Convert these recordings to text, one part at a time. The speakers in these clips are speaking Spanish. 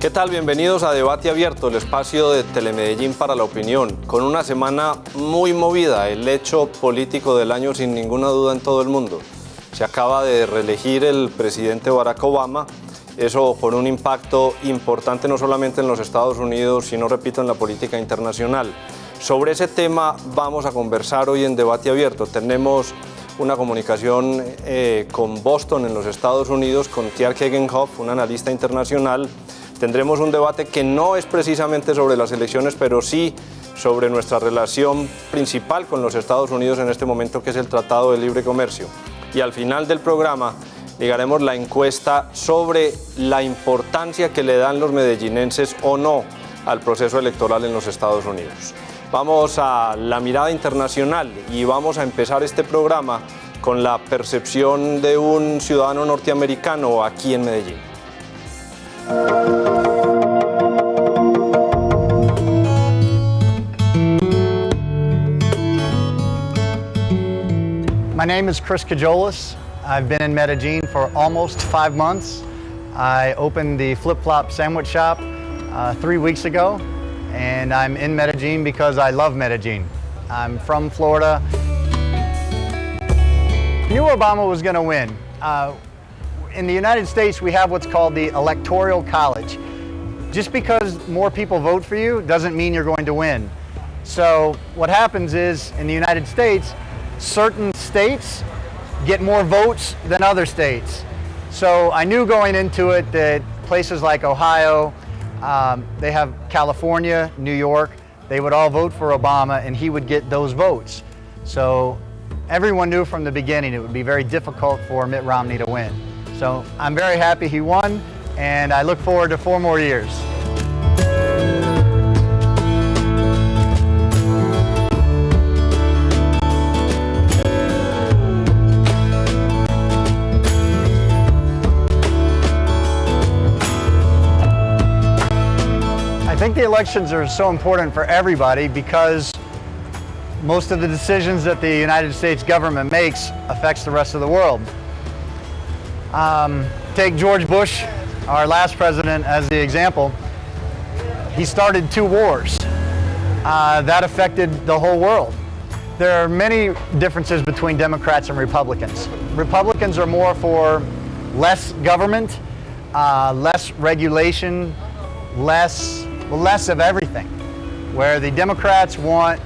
¿Qué tal? Bienvenidos a Debate Abierto, el espacio de Telemedellín para la opinión. Con una semana muy movida, el hecho político del año sin ninguna duda en todo el mundo. Se acaba de reelegir el presidente Barack Obama, eso con un impacto importante no solamente en los Estados Unidos, sino, repito, en la política internacional. Sobre ese tema vamos a conversar hoy en Debate Abierto. Tenemos una comunicación con Boston, en los Estados Unidos, con Tjerk Egenhoff, un analista internacional. Tendremos un debate que no es precisamente sobre las elecciones, pero sí sobre nuestra relación principal con los Estados Unidos en este momento, que es el Tratado de Libre Comercio. Y al final del programa ligaremos la encuesta sobre la importancia que le dan los medellinenses o no al proceso electoral en los Estados Unidos. Vamos a la mirada internacional y vamos a empezar este programa con la percepción de un ciudadano norteamericano aquí en Medellín. My name is Chris Cajolas. I've been in Medellin for almost 5 months. I opened the Flip Flop Sandwich Shop 3 weeks ago, and I'm in Medellin because I love Medellin. I'm from Florida. I knew Obama was going to win. In the United States, we have what's called the Electoral College. Just because more people vote for you doesn't mean you're going to win. So what happens is, in the United States, certain states get more votes than other states. So I knew going into it that places like Ohio, they have California, New York, they would all vote for Obama and he would get those votes. So everyone knew from the beginning it would be very difficult for Mitt Romney to win. So I'm very happy he won, and I look forward to 4 more years. I think the elections are so important for everybody because most of the decisions that the United States government makes affects the rest of the world. Take George Bush, our last president, as the example. He started 2 wars. That affected the whole world. There are many differences between Democrats and Republicans. Republicans are more for less government, less regulation, less of everything, where the Democrats want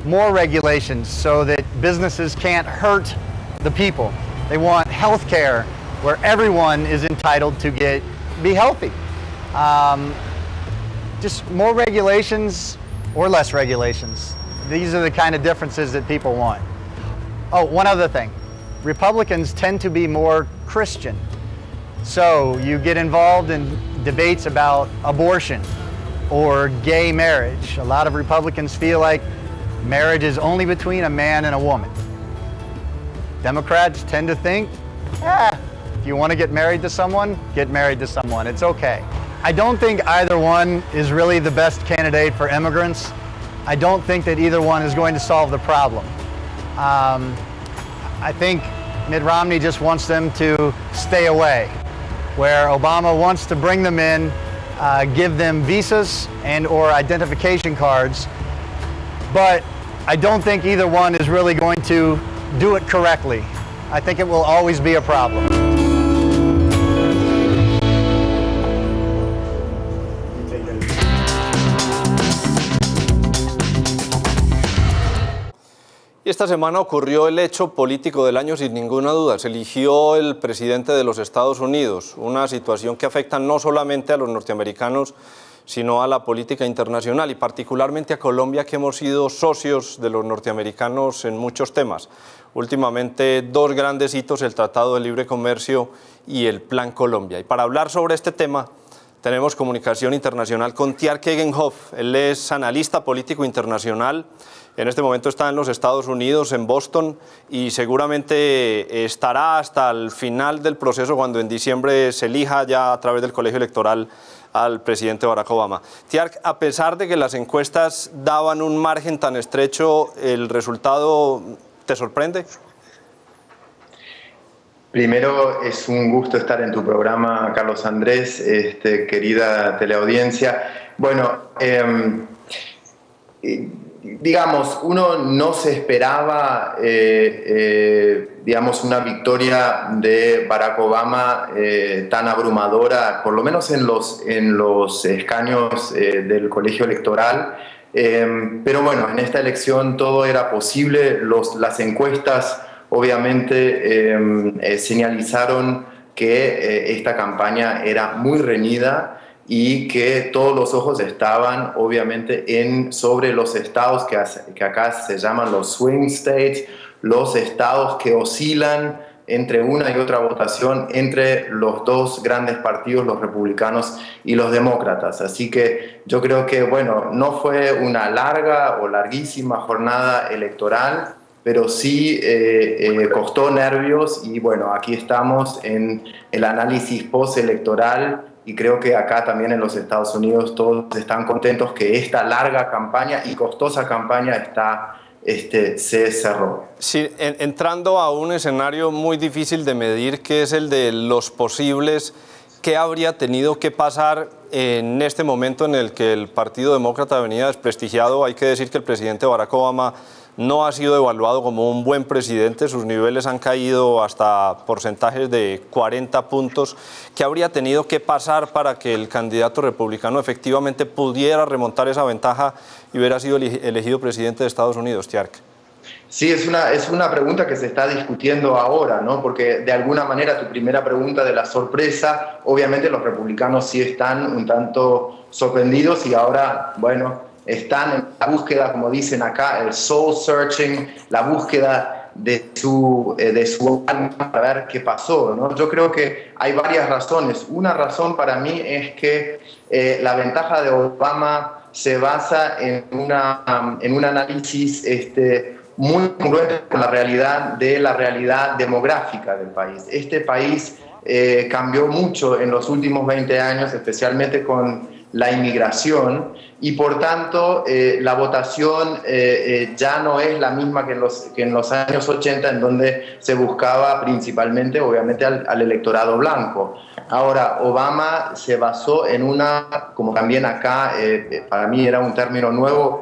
more regulations so that businesses can't hurt the people. They want health care where everyone is entitled to be healthy. Just more regulations or less regulations. These are the kind of differences that people want. Oh, one other thing. Republicans tend to be more Christian. So you get involved in debates about abortion or gay marriage. A lot of Republicans feel like marriage is only between a man and a woman. Democrats tend to think, if you want to get married to someone, get married to someone. It's okay. I don't think either one is really the best candidate for immigrants. I don't think that either one is going to solve the problem. I think Mitt Romney just wants them to stay away, where Obama wants to bring them in, give them visas and or identification cards. But I don't think either one is really going to do it correctly. I think it will always be a problem. Y esta semana ocurrió el hecho político del año sin ninguna duda. Se eligió el presidente de los Estados Unidos, una situación que afecta no solamente a los norteamericanos, sino a la política internacional y particularmente a Colombia, que hemos sido socios de los norteamericanos en muchos temas. Últimamente 2 grandes hitos, el Tratado de Libre Comercio y el Plan Colombia. Y para hablar sobre este tema tenemos comunicación internacional con Tjerk Egenhoff. Él es analista político internacional. En este momento está en los Estados Unidos, en Boston, y seguramente estará hasta el final del proceso cuando en diciembre se elija ya a través del colegio electoral al presidente Barack Obama. Tjerk, a pesar de que las encuestas daban un margen tan estrecho, ¿el resultado te sorprende? Primero, es un gusto estar en tu programa, Carlos Andrés, querida teleaudiencia. Bueno, digamos, uno no se esperaba, digamos, una victoria de Barack Obama tan abrumadora, por lo menos en los escaños del colegio electoral. Pero bueno, en esta elección todo era posible. Las encuestas obviamente señalizaron que esta campaña era muy reñida y que todos los ojos estaban obviamente sobre los estados que acá se llaman los swing states, los estados que oscilan entre una y otra votación entre los dos grandes partidos, los republicanos y los demócratas. Así que yo creo que, bueno, no fue una larga o larguísima jornada electoral, pero sí costó nervios y bueno, aquí estamos en el análisis postelectoral y creo que acá también en los Estados Unidos todos están contentos que esta larga campaña y costosa campaña se cerró. Sí, entrando a un escenario muy difícil de medir, que es el de los posibles, ¿qué habría tenido que pasar en este momento en el que el Partido Demócrata venía desprestigiado? Hay que decir que el presidente Barack Obama no ha sido evaluado como un buen presidente, sus niveles han caído hasta porcentajes de 40 puntos. ¿Qué habría tenido que pasar para que el candidato republicano efectivamente pudiera remontar esa ventaja y hubiera sido elegido presidente de Estados Unidos, Tiark? Sí, es una pregunta que se está discutiendo ahora, ¿no? Porque de alguna manera tu primera pregunta de la sorpresa, obviamente los republicanos sí están un tanto sorprendidos y ahora, bueno, están en la búsqueda, como dicen acá, el soul searching, la búsqueda de su alma para ver qué pasó, ¿no? Yo creo que hay varias razones. Una razón para mí es que la ventaja de Obama se basa en un análisis muy congruente con la realidad demográfica del país. Este país cambió mucho en los últimos 20 años, especialmente con la inmigración, y por tanto la votación ya no es la misma que en los años 80, en donde se buscaba principalmente, obviamente, al electorado blanco. Ahora, Obama se basó en como también acá, para mí era un término nuevo,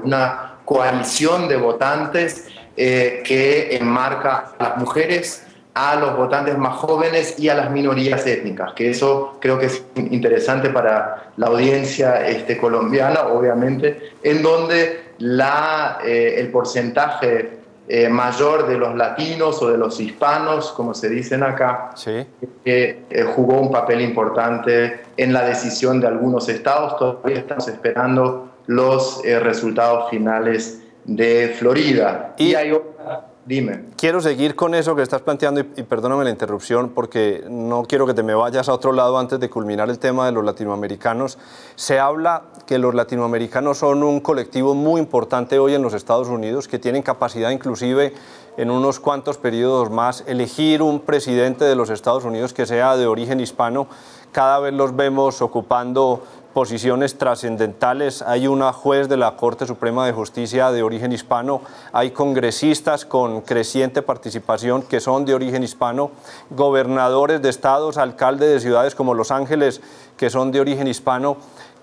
una coalición de votantes que enmarca a las mujeres, a los votantes más jóvenes y a las minorías étnicas, que eso creo que es interesante para la audiencia colombiana, obviamente, en donde el porcentaje mayor de los latinos o de los hispanos, como se dicen acá, sí, jugó un papel importante en la decisión de algunos estados. Todavía estamos esperando los resultados finales de Florida. Y hay otra. Dime. Quiero seguir con eso que estás planteando y perdóname la interrupción porque no quiero que te me vayas a otro lado antes de culminar el tema de los latinoamericanos. Se habla que los latinoamericanos son un colectivo muy importante hoy en los Estados Unidos, que tienen capacidad inclusive en unos cuantos periodos más elegir un presidente de los Estados Unidos que sea de origen hispano. Cada vez los vemos ocupando posiciones trascendentales. Hay una juez de la Corte Suprema de Justicia de origen hispano, hay congresistas con creciente participación que son de origen hispano, gobernadores de estados, alcaldes de ciudades como Los Ángeles que son de origen hispano.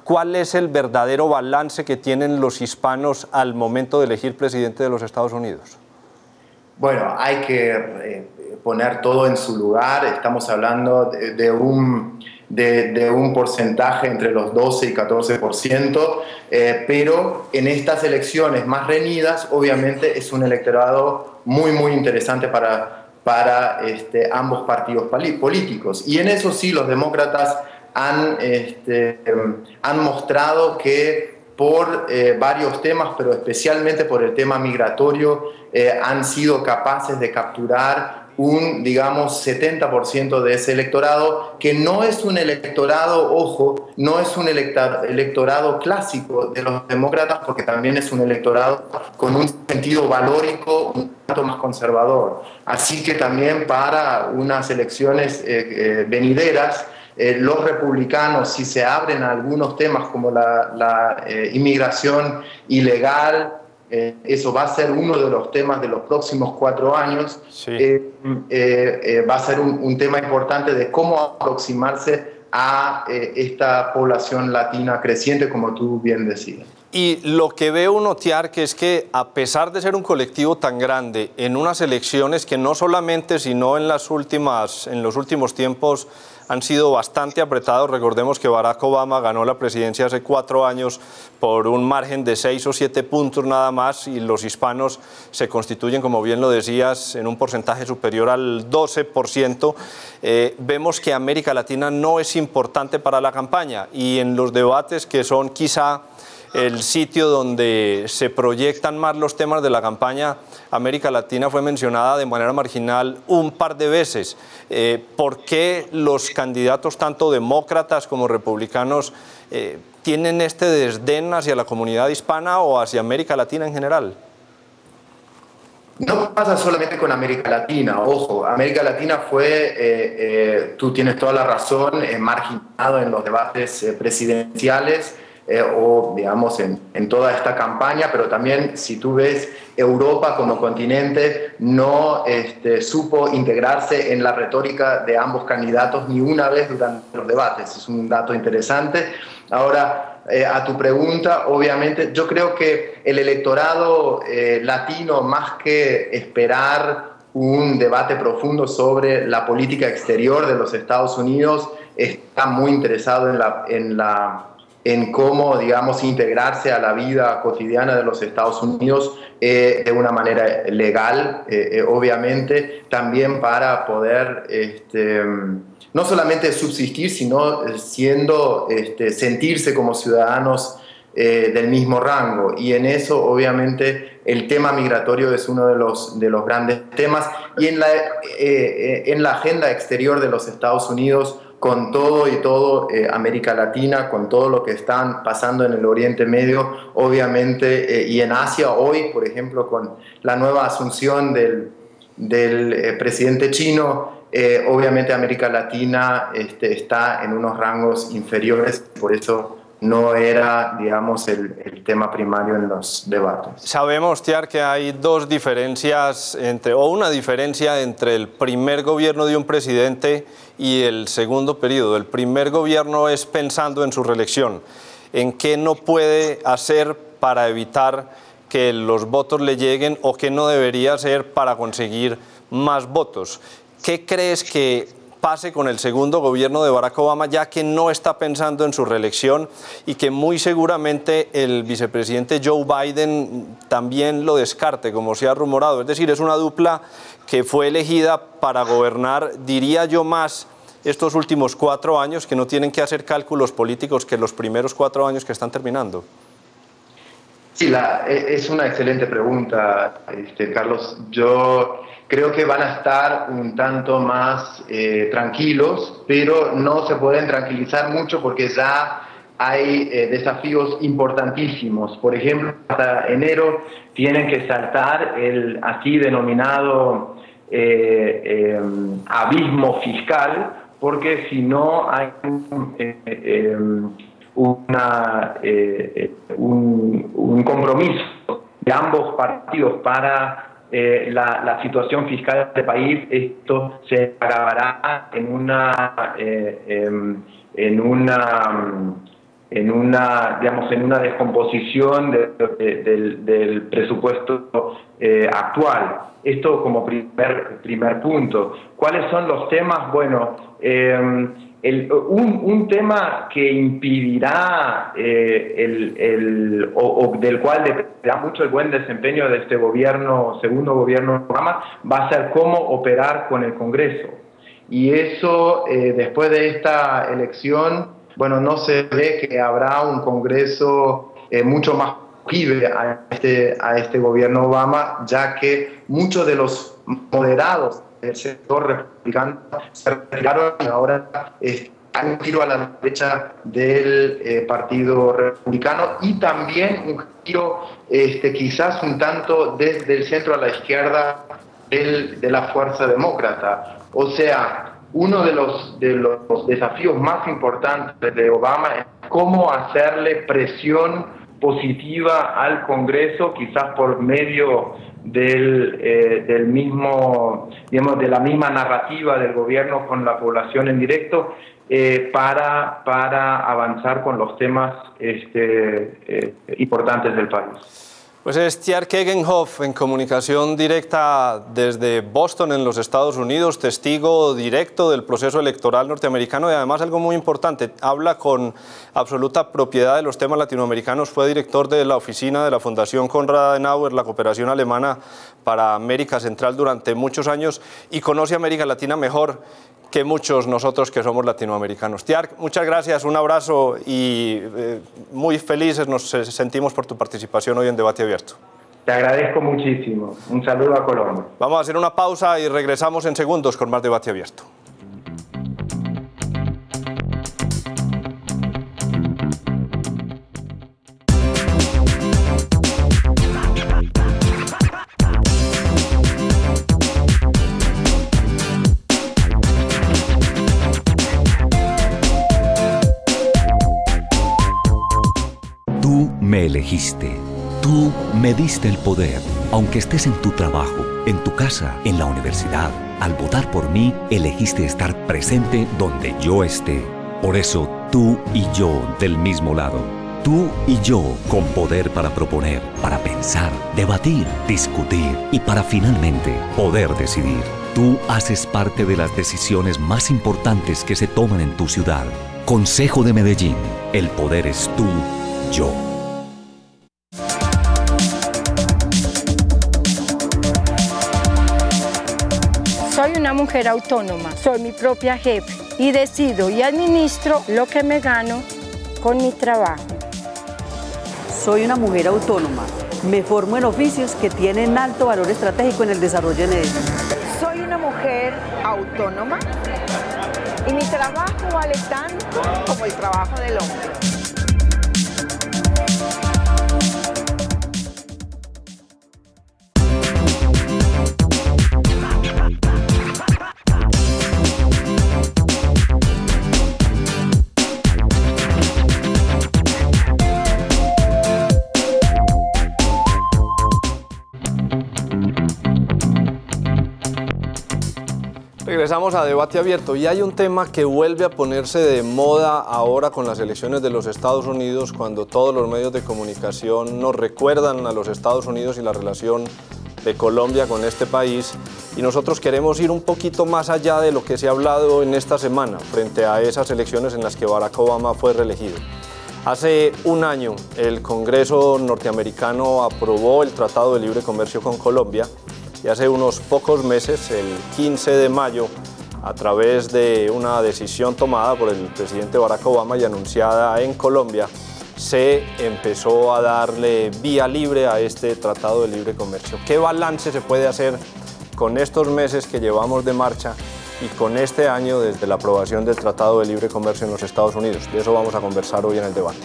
¿Cuál es el verdadero balance que tienen los hispanos al momento de elegir presidente de los Estados Unidos? Bueno, hay que poner todo en su lugar. Estamos hablando de un porcentaje entre los 12 y 14%, pero en estas elecciones más reñidas, obviamente es un electorado muy, muy interesante para ambos partidos políticos. Y en eso sí, los demócratas han mostrado que por varios temas, pero especialmente por el tema migratorio, han sido capaces de capturar digamos, 70% de ese electorado, que no es un electorado, ojo, no es un electorado clásico de los demócratas, porque también es un electorado con un sentido valórico un tanto más conservador. Así que también para unas elecciones venideras, los republicanos, si se abren a algunos temas como la inmigración ilegal, eso va a ser uno de los temas de los próximos 4 años. Sí. Va a ser un tema importante de cómo aproximarse a esta población latina creciente, como tú bien decías. Y lo que veo uno, Tiarque, es que a pesar de ser un colectivo tan grande, en unas elecciones que no solamente, sino en los últimos tiempos han sido bastante apretados. Recordemos que Barack Obama ganó la presidencia hace 4 años por un margen de 6 o 7 puntos nada más, y los hispanos se constituyen, como bien lo decías, en un porcentaje superior al 12%. Vemos que América Latina no es importante para la campaña, y en los debates, que son quizá el sitio donde se proyectan más los temas de la campaña, América Latina fue mencionada de manera marginal un par de veces. ¿Por qué los candidatos, tanto demócratas como republicanos, tienen este desdén hacia la comunidad hispana o hacia América Latina en general? No pasa solamente con América Latina, ojo, América Latina fue, tú tienes toda la razón, marginado en los debates presidenciales, o digamos en toda esta campaña, pero también si tú ves, Europa como continente no supo integrarse en la retórica de ambos candidatos ni una vez durante los debates. Es un dato interesante. Ahora, a tu pregunta, obviamente yo creo que el electorado latino, más que esperar un debate profundo sobre la política exterior de los Estados Unidos, está muy interesado en cómo, digamos, integrarse a la vida cotidiana de los Estados Unidos de una manera legal, obviamente, también para poder no solamente subsistir, sino sentirse como ciudadanos del mismo rango. Y en eso, obviamente, el tema migratorio es uno de los grandes temas. Y en la agenda exterior de los Estados Unidos, con todo y todo América Latina, con todo lo que están pasando en el Oriente Medio, obviamente, y en Asia hoy, por ejemplo, con la nueva asunción del presidente chino, obviamente América Latina está en unos rangos inferiores, por eso no era, digamos, el tema primario en los debates. Sabemos, Tiar, que hay dos diferencias, una diferencia entre el primer gobierno de un presidente y el segundo periodo. El primer gobierno es pensando en su reelección, en qué no puede hacer para evitar que los votos le lleguen o qué no debería hacer para conseguir más votos. ¿Qué crees que pase con el segundo gobierno de Barack Obama, ya que no está pensando en su reelección y que muy seguramente el vicepresidente Joe Biden también lo descarte, como se ha rumorado? Es decir, es una dupla que fue elegida para gobernar, diría yo, más estos últimos 4 años, que no tienen que hacer cálculos políticos que los primeros 4 años que están terminando. Sí, es una excelente pregunta, Carlos. Yo creo que van a estar un tanto más tranquilos, pero no se pueden tranquilizar mucho porque ya hay desafíos importantísimos. Por ejemplo, hasta enero tienen que saltar el así denominado abismo fiscal, porque si no hay un compromiso de ambos partidos para la situación fiscal del país, esto se acabará en una descomposición del presupuesto actual. Esto como primer punto. ¿Cuáles son los temas? Bueno, un tema que impedirá o del cual dependerá mucho el buen desempeño de este gobierno, segundo gobierno Obama, va a ser cómo operar con el Congreso. Y eso, después de esta elección, bueno, no se ve que habrá un Congreso mucho más proclive a este gobierno Obama, ya que muchos de los moderados del sector republicano se retiraron y ahora hay un giro a la derecha del Partido Republicano, y también un giro quizás un tanto desde el centro a la izquierda de la Fuerza Demócrata. O sea, uno de los desafíos más importantes de Obama es cómo hacerle presión positiva al Congreso, quizás por medio del mismo, digamos, de la misma narrativa del gobierno con la población en directo, para avanzar con los temas importantes del país. Pues es Tjerk Egenhoff, en comunicación directa desde Boston, en los Estados Unidos, testigo directo del proceso electoral norteamericano y además algo muy importante, habla con absoluta propiedad de los temas latinoamericanos, fue director de la oficina de la Fundación Konrad Adenauer, la cooperación alemana para América Central durante muchos años y conoce América Latina mejor que muchos nosotros que somos latinoamericanos. Tjerk, muchas gracias, un abrazo y muy felices nos sentimos por tu participación hoy en Debate Abierto. Te agradezco muchísimo. Un saludo a Colombia. Vamos a hacer una pausa y regresamos en segundos con más Debate Abierto. Me elegiste. Tú me diste el poder. Aunque estés en tu trabajo, en tu casa, en la universidad, al votar por mí, elegiste estar presente donde yo esté. Por eso, tú y yo del mismo lado. Tú y yo con poder para proponer, para pensar, debatir, discutir y para finalmente poder decidir. Tú haces parte de las decisiones más importantes que se toman en tu ciudad. Consejo de Medellín. El poder es tú, yo. Soy una mujer autónoma, soy mi propia jefe y decido y administro lo que me gano con mi trabajo. Soy una mujer autónoma, me formo en oficios que tienen alto valor estratégico en el desarrollo de Medellín. Soy una mujer autónoma y mi trabajo vale tanto como el trabajo del hombre. Regresamos a Debate Abierto y hay un tema que vuelve a ponerse de moda ahora con las elecciones de los Estados Unidos, cuando todos los medios de comunicación nos recuerdan a los Estados Unidos y la relación de Colombia con este país, y nosotros queremos ir un poquito más allá de lo que se ha hablado en esta semana frente a esas elecciones en las que Barack Obama fue reelegido. Hace un año el Congreso norteamericano aprobó el Tratado de Libre Comercio con Colombia. Y hace unos pocos meses, el 15 de mayo, a través de una decisión tomada por el presidente Barack Obama y anunciada en Colombia, se empezó a darle vía libre a este Tratado de Libre Comercio. ¿Qué balance se puede hacer con estos meses que llevamos de marcha y con este año desde la aprobación del Tratado de Libre Comercio en los Estados Unidos? De eso vamos a conversar hoy en el debate.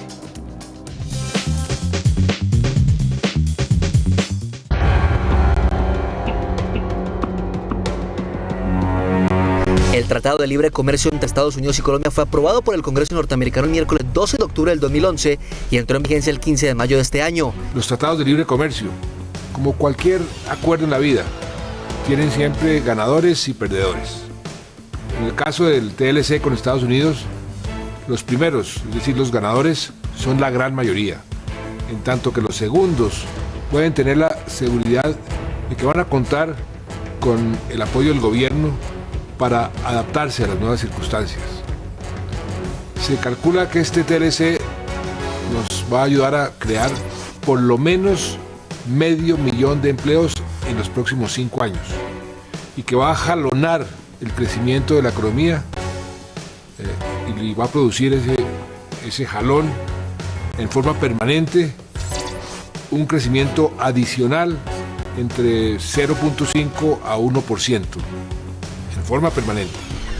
El Tratado de Libre Comercio entre Estados Unidos y Colombia fue aprobado por el Congreso norteamericano el miércoles 12 de octubre del 2011 y entró en vigencia el 15 de mayo de este año. Los tratados de libre comercio, como cualquier acuerdo en la vida, tienen siempre ganadores y perdedores. En el caso del TLC con Estados Unidos, los primeros, es decir, los ganadores, son la gran mayoría, en tanto que los segundos pueden tener la seguridad de que van a contar con el apoyo del gobierno para adaptarse a las nuevas circunstancias. Se calcula que este TLC nos va a ayudar a crear por lo menos 500,000 de empleos en los próximos 5 años y que va a jalonar el crecimiento de la economía y va a producir ese jalón en forma permanente, un crecimiento adicional entre 0.5 a 1%. En forma permanente.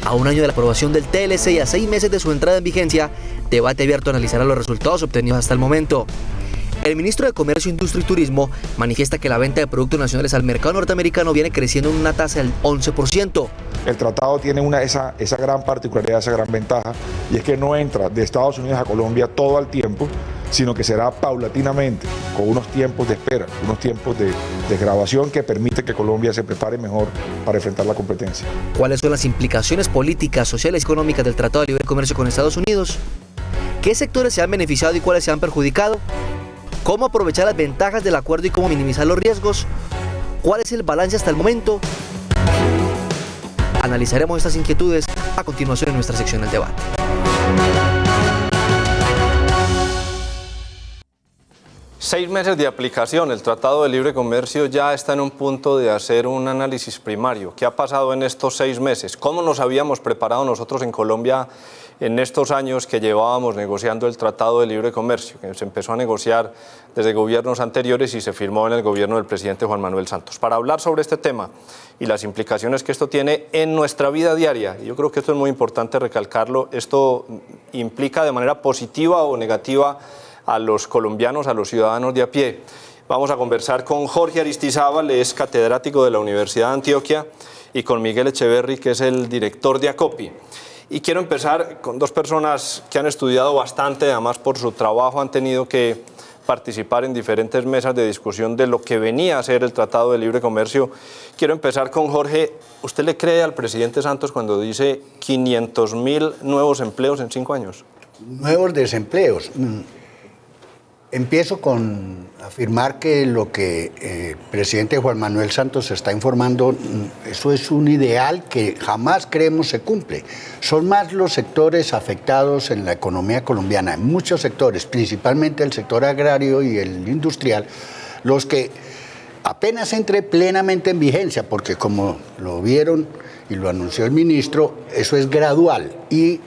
A un año de la aprobación del TLC y a 6 meses de su entrada en vigencia, Debate Abierto analizará los resultados obtenidos hasta el momento. El ministro de Comercio, Industria y Turismo manifiesta que la venta de productos nacionales al mercado norteamericano viene creciendo en una tasa del 11%, El tratado tiene esa gran particularidad, esa gran ventaja, y es que no entra de Estados Unidos a Colombia todo al tiempo, sino que será paulatinamente, con unos tiempos de espera, unos tiempos de grabación que permite que Colombia se prepare mejor para enfrentar la competencia. ¿Cuáles son las implicaciones políticas, sociales y económicas del Tratado de Libre Comercio con Estados Unidos? ¿Qué sectores se han beneficiado y cuáles se han perjudicado? ¿Cómo aprovechar las ventajas del acuerdo y cómo minimizar los riesgos? ¿Cuál es el balance hasta el momento? Analizaremos estas inquietudes a continuación en nuestra sección del debate. Seis meses de aplicación, el Tratado de Libre Comercio ya está en un punto de hacer un análisis primario. ¿Qué ha pasado en estos 6 meses? ¿Cómo nos habíamos preparado nosotros en Colombia en estos años que llevábamos negociando el Tratado de Libre Comercio, que se empezó a negociar desde gobiernos anteriores y se firmó en el gobierno del presidente Juan Manuel Santos? Para hablar sobre este tema y las implicaciones que esto tiene en nuestra vida diaria, y yo creo que esto es muy importante recalcarlo, esto implica de manera positiva o negativa a los colombianos, a los ciudadanos de a pie. Vamos a conversar con Jorge Aristizábal, es catedrático de la Universidad de Antioquia, y con Miguel Echeverry, que es el director de ACOPI. Y quiero empezar con dos personas que han estudiado bastante, además por su trabajo han tenido que participar en diferentes mesas de discusión de lo que venía a ser el Tratado de Libre Comercio. Quiero empezar con Jorge. ¿Usted le cree al presidente Santos cuando dice 500.000 nuevos empleos en 5 años? Nuevos desempleos. Empiezo con afirmar que lo que el presidente Juan Manuel Santos está informando, eso es un ideal que jamás creemos se cumple. Son más los sectores afectados en la economía colombiana, en muchos sectores, principalmente el sector agrario y el industrial, los que apenas entre plenamente en vigencia, porque como lo vieron y lo anunció el ministro, eso es gradual y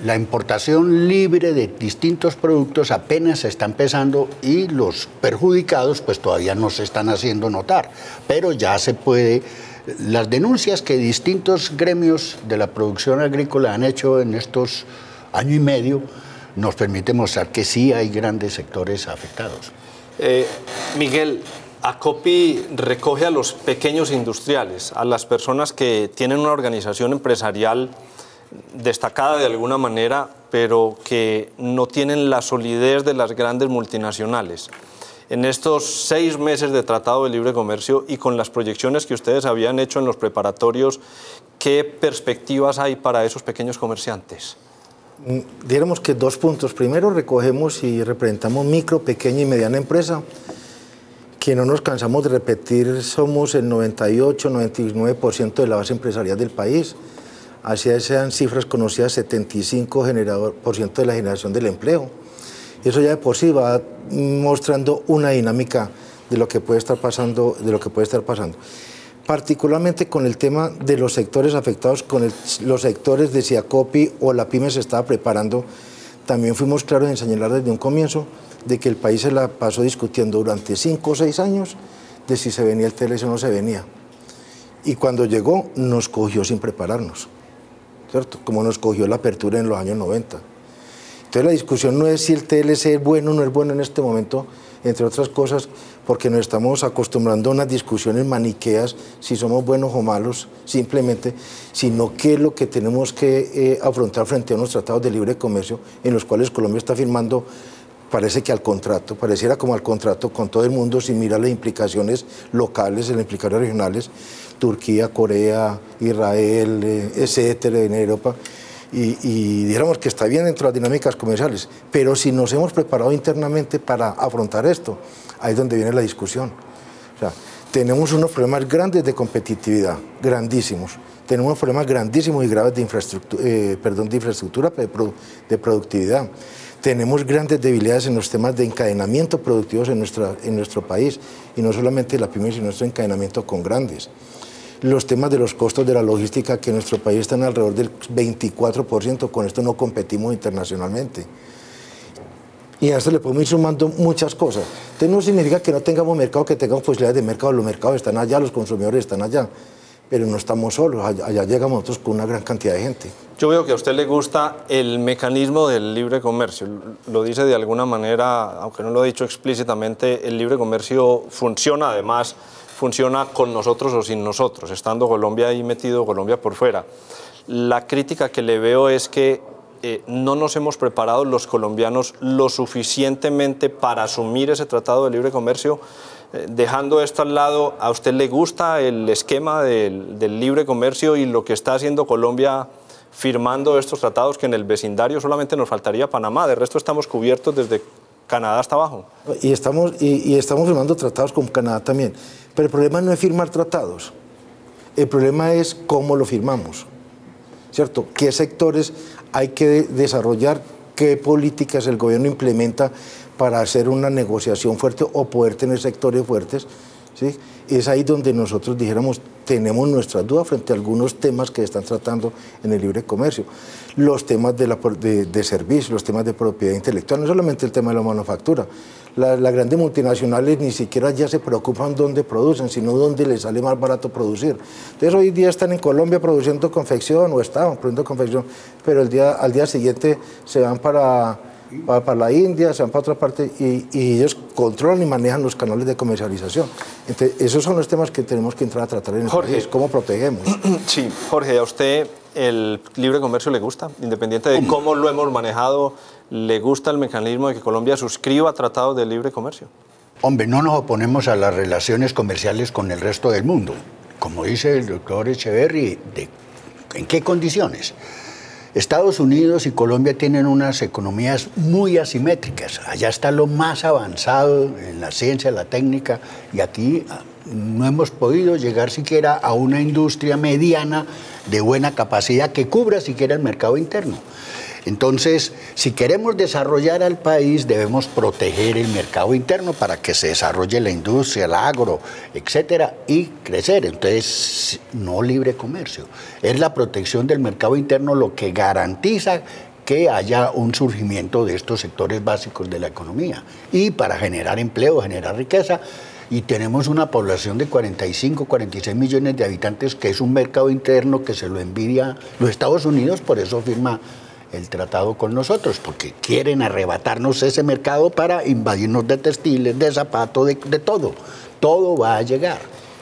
la importación libre de distintos productos apenas se está empezando y los perjudicados pues todavía no se están haciendo notar, pero ya se puede. Las denuncias que distintos gremios de la producción agrícola han hecho en estos año y medio nos permite mostrar que sí hay grandes sectores afectados. Miguel, ACOPI recoge a los pequeños industriales, a las personas que tienen una organización empresarial destacada de alguna manera, pero que no tienen la solidez de las grandes multinacionales. En estos 6 meses de Tratado de Libre Comercio y con las proyecciones que ustedes habían hecho en los preparatorios, ¿qué perspectivas hay para esos pequeños comerciantes? Diéramos que 2 puntos. Primero, recogemos y representamos micro, pequeña y mediana empresa, que no nos cansamos de repetir, somos el 98-99% de la base empresarial del país. Hacia esas cifras conocidas, 75% de la generación del empleo. Eso ya de por sí va mostrando una dinámica de lo que puede estar pasando, particularmente con el tema de los sectores afectados, con los sectores de si ACOPI o la PYME se estaba preparando. También fuimos claros en señalar desde un comienzo de que el país se la pasó discutiendo durante 5 o 6 años de si se venía el TLC o no se venía. Y cuando llegó nos cogió sin prepararnos, ¿cierto? Como nos cogió la apertura en los años 90. Entonces la discusión no es si el TLC es bueno o no es bueno en este momento, entre otras cosas, porque nos estamos acostumbrando a unas discusiones maniqueas, si somos buenos o malos, simplemente, sino qué es lo que tenemos que afrontar frente a unos tratados de libre comercio en los cuales Colombia está firmando, parece que al contrato, pareciera como al contrato con todo el mundo, sin mirar las implicaciones locales, las implicaciones regionales, Turquía, Corea, Israel, etcétera, en Europa, y dijéramos que está bien dentro de las dinámicas comerciales, pero si nos hemos preparado internamente para afrontar esto, ahí es donde viene la discusión. O sea, tenemos unos problemas grandes de competitividad, grandísimos, tenemos problemas grandísimos y graves de infraestructura, de productividad. Tenemos grandes debilidades en los temas de encadenamiento productivos en nuestro país, y no solamente la PYME, sino nuestro encadenamiento con grandes. Los temas de los costos de la logística, que en nuestro país están alrededor del 24%, con esto no competimos internacionalmente. Y a esto le podemos ir sumando muchas cosas. Entonces no significa que no tengamos mercado, que tengamos posibilidades de mercado. Los mercados están allá, los consumidores están allá, pero no estamos solos, allá llegamos nosotros con una gran cantidad de gente. Yo veo que a usted le gusta el mecanismo del libre comercio, lo dice de alguna manera, aunque no lo ha dicho explícitamente, el libre comercio funciona además funciona con nosotros o sin nosotros, estando Colombia ahí metido, Colombia por fuera. La crítica que le veo es que no nos hemos preparado los colombianos lo suficientemente para asumir ese tratado de libre comercio. Dejando esto al lado, ¿a usted le gusta el esquema del libre comercio y lo que está haciendo Colombia firmando estos tratados, que en el vecindario solamente nos faltaría Panamá, de resto estamos cubiertos desde Canadá hasta abajo? Y estamos firmando tratados con Canadá también, pero el problema no es firmar tratados, el problema es cómo lo firmamos, ¿cierto? ¿Qué sectores hay que desarrollar? ¿Qué políticas el gobierno implementa para hacer una negociación fuerte o poder tener sectores fuertes? ¿Sí? Es ahí donde nosotros dijéramos, tenemos nuestras dudas frente a algunos temas que están tratando en el libre comercio. Los temas de servicios, los temas de propiedad intelectual, no solamente el tema de la manufactura. Las grandes multinacionales ni siquiera ya se preocupan dónde producen, sino dónde les sale más barato producir. Entonces hoy día están en Colombia produciendo confección o estaban produciendo confección, pero al día siguiente se van para la India, se van para otra parte y ellos controlan y manejan los canales de comercialización. Entonces, esos son los temas que tenemos que entrar a tratar en el país. ¿Cómo protegemos? Sí, Jorge, ¿a usted el libre comercio le gusta? Independiente de cómo lo hemos manejado, ¿le gusta el mecanismo de que Colombia suscriba tratados de libre comercio? Hombre, no nos oponemos a las relaciones comerciales con el resto del mundo. Como dice el doctor Echeverry, ¿en qué condiciones? Estados Unidos y Colombia tienen unas economías muy asimétricas. Allá está lo más avanzado en la ciencia, la técnica, y aquí no hemos podido llegar siquiera a una industria mediana de buena capacidad que cubra siquiera el mercado interno. Entonces, si queremos desarrollar al país, debemos proteger el mercado interno para que se desarrolle la industria, el agro, etcétera, y crecer. Entonces, no libre comercio. Es la protección del mercado interno lo que garantiza que haya un surgimiento de estos sectores básicos de la economía. Y para generar empleo, generar riqueza. Y tenemos una población de 45, 46 millones de habitantes, que es un mercado interno que se lo envidia los Estados Unidos, por eso firma el tratado con nosotros, porque quieren arrebatarnos ese mercado para invadirnos de textiles, de zapatos, de todo. Todo va a llegar.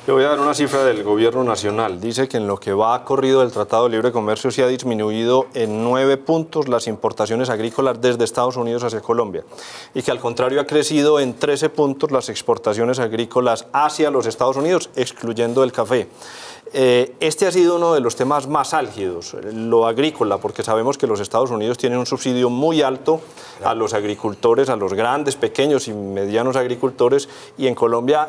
Le voy a dar una cifra del gobierno nacional. Dice que en lo que va corrido del Tratado de Libre Comercio se ha disminuido en 9 puntos las importaciones agrícolas desde Estados Unidos hacia Colombia y que al contrario ha crecido en 13 puntos las exportaciones agrícolas hacia los Estados Unidos, excluyendo el café. Este ha sido uno de los temas más álgidos, lo agrícola, porque sabemos que los Estados Unidos tienen un subsidio muy alto a los agricultores, a los grandes, pequeños y medianos agricultores, y en Colombia,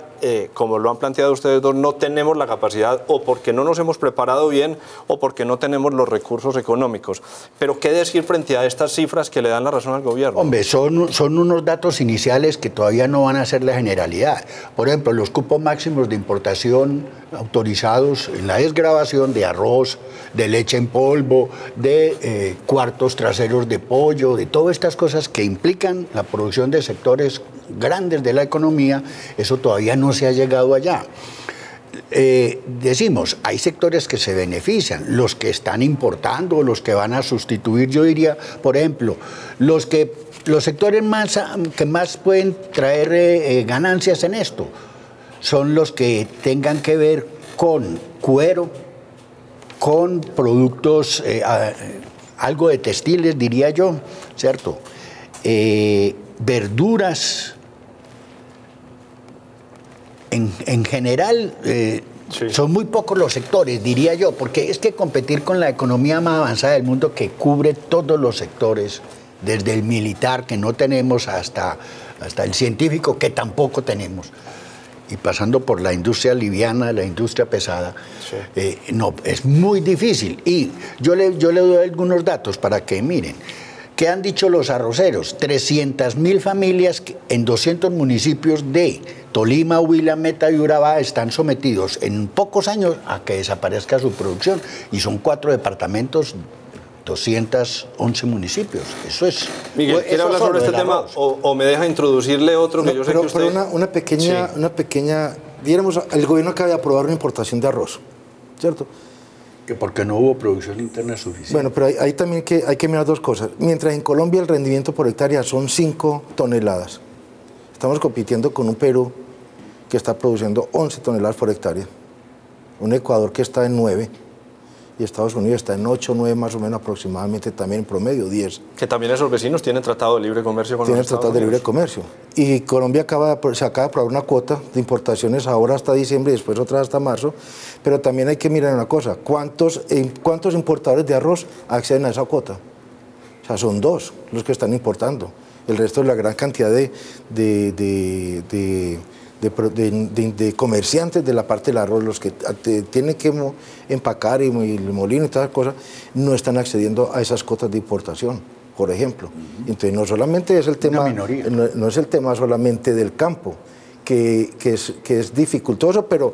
como lo han planteado ustedes dos, no tenemos la capacidad, o porque no nos hemos preparado bien, o porque no tenemos los recursos económicos. Pero, ¿qué decir frente a estas cifras que le dan la razón al gobierno? Hombre, son unos datos iniciales que todavía no van a ser la generalidad. Por ejemplo, los cupos máximos de importación autorizados en la desgravación de arroz, de leche en polvo, de cuartos traseros de pollo, de todas estas cosas que implican la producción de sectores grandes de la economía, eso todavía no se ha llegado allá. Decimos, hay sectores que se benefician, los que están importando, los que van a sustituir, yo diría, por ejemplo, los sectores que más pueden traer ganancias en esto son los que tengan que ver con cuero, con productos, algo de textiles, diría yo, ¿cierto? Verduras. En general, sí, son muy pocos los sectores, diría yo, porque es que competir con la economía más avanzada del mundo que cubre todos los sectores, desde el militar que no tenemos hasta el científico que tampoco tenemos, y pasando por la industria liviana, la industria pesada, sí, no, es muy difícil. Y yo le doy algunos datos para que miren. ¿Qué han dicho los arroceros? 300.000 familias en 200 municipios de Tolima, Huila, Meta y Urabá están sometidos en pocos años a que desaparezca su producción. Y son 4 departamentos, 211 municipios. Eso es... Miguel, ¿quiere hablar sobre este tema o me deja introducirle otro que yo sé que usted... Pero una pequeña... Diéramos, el gobierno acaba de aprobar una importación de arroz, ¿cierto? Que porque no hubo producción interna suficiente. Bueno, pero hay también hay que mirar dos cosas. Mientras en Colombia el rendimiento por hectárea son 5 toneladas, estamos compitiendo con un Perú que está produciendo 11 toneladas por hectárea, un Ecuador que está en 9, y Estados Unidos está en 8 o 9 más o menos aproximadamente, también en promedio 10. Que también esos vecinos tienen tratado de libre comercio con los Estados Unidos. Tienen tratado de libre comercio. Y Colombia se acaba de aprobar una cuota de importaciones ahora hasta diciembre y después otra hasta marzo, pero también hay que mirar una cosa, ¿cuántos importadores de arroz acceden a esa cuota? O sea, son 2 los que están importando. El resto es la gran cantidad de comerciantes de la parte del arroz, los que tienen que empacar y molino y todas las cosas, no están accediendo a esas cuotas de importación, por ejemplo. Entonces, no solamente es el tema, no es el tema solamente del campo, que es dificultoso, pero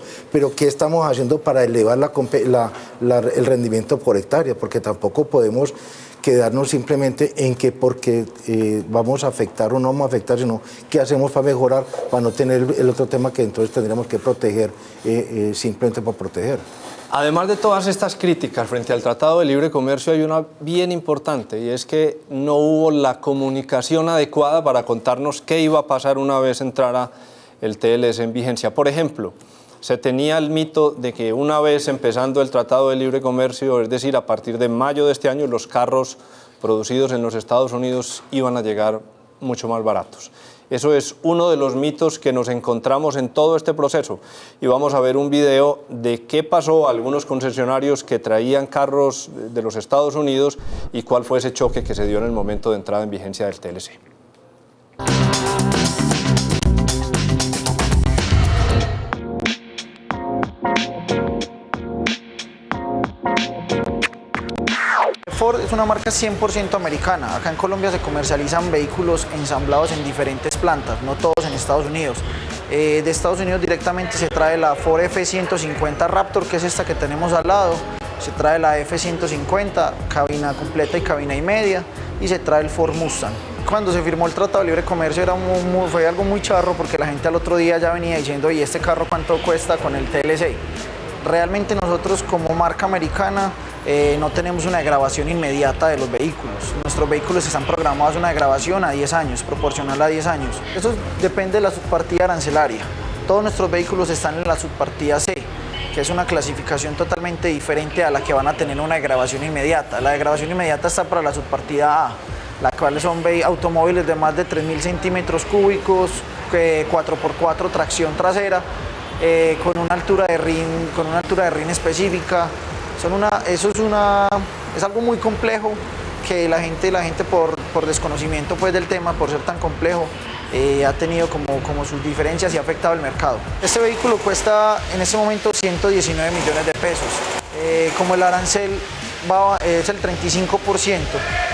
¿qué estamos haciendo para elevar el rendimiento por hectárea? Porque tampoco podemos quedarnos simplemente en que porque vamos a afectar o no vamos a afectar, sino qué hacemos para mejorar, para no tener el otro tema que entonces tendríamos que proteger simplemente por proteger. Además de todas estas críticas frente al Tratado de Libre Comercio, hay una bien importante, y es que no hubo la comunicación adecuada para contarnos qué iba a pasar una vez entrara el TLC en vigencia. Por ejemplo, se tenía el mito de que una vez empezando el Tratado de Libre Comercio, es decir, a partir de mayo de este año, los carros producidos en los Estados Unidos iban a llegar mucho más baratos. Eso es uno de los mitos que nos encontramos en todo este proceso. Y vamos a ver un video de qué pasó a algunos concesionarios que traían carros de los Estados Unidos y cuál fue ese choque que se dio en el momento de entrada en vigencia del TLC. Ford es una marca 100% americana. Acá en Colombia se comercializan vehículos ensamblados en diferentes plantas, no todos en Estados Unidos. De Estados Unidos directamente se trae la Ford F-150 Raptor, que es esta que tenemos al lado. Se trae la F-150, cabina completa y cabina y media, y se trae el Ford Mustang. Cuando se firmó el Tratado de Libre Comercio fue algo muy charro, porque la gente al otro día ya venía diciendo, ¿y este carro cuánto cuesta con el TLC? Realmente nosotros como marca americana no tenemos una degradación inmediata de los vehículos. Nuestros vehículos están programados una degradación a 10 años, proporcional a 10 años. Eso depende de la subpartida arancelaria. Todos nuestros vehículos están en la subpartida C, que es una clasificación totalmente diferente a la que van a tener una degradación inmediata. La degradación inmediata está para la subpartida A, la cual son automóviles de más de 3.000 centímetros cúbicos, 4x4 tracción trasera, con una altura de rin específica. Es algo muy complejo que la gente por desconocimiento pues del tema, por ser tan complejo, ha tenido como sus diferencias y ha afectado el mercado. Este vehículo cuesta en este momento 119 millones de pesos. Como el arancel es el 35%,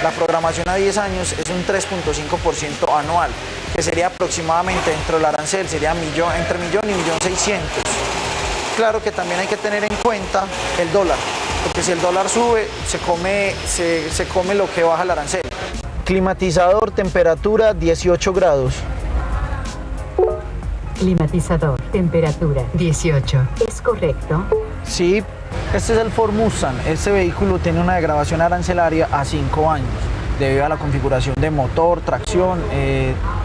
la programación a 10 años es un 3.5% anual, que sería aproximadamente dentro del arancel, sería entre 1.000.000 y 1.600.000. Claro que también hay que tener en cuenta el dólar, porque si el dólar sube, se come lo que baja el arancel. Climatizador, temperatura 18 grados. Climatizador, temperatura 18. ¿Es correcto? Sí, este es el Ford Mustang. Este vehículo tiene una degradación arancelaria a 5 años, debido a la configuración de motor, tracción,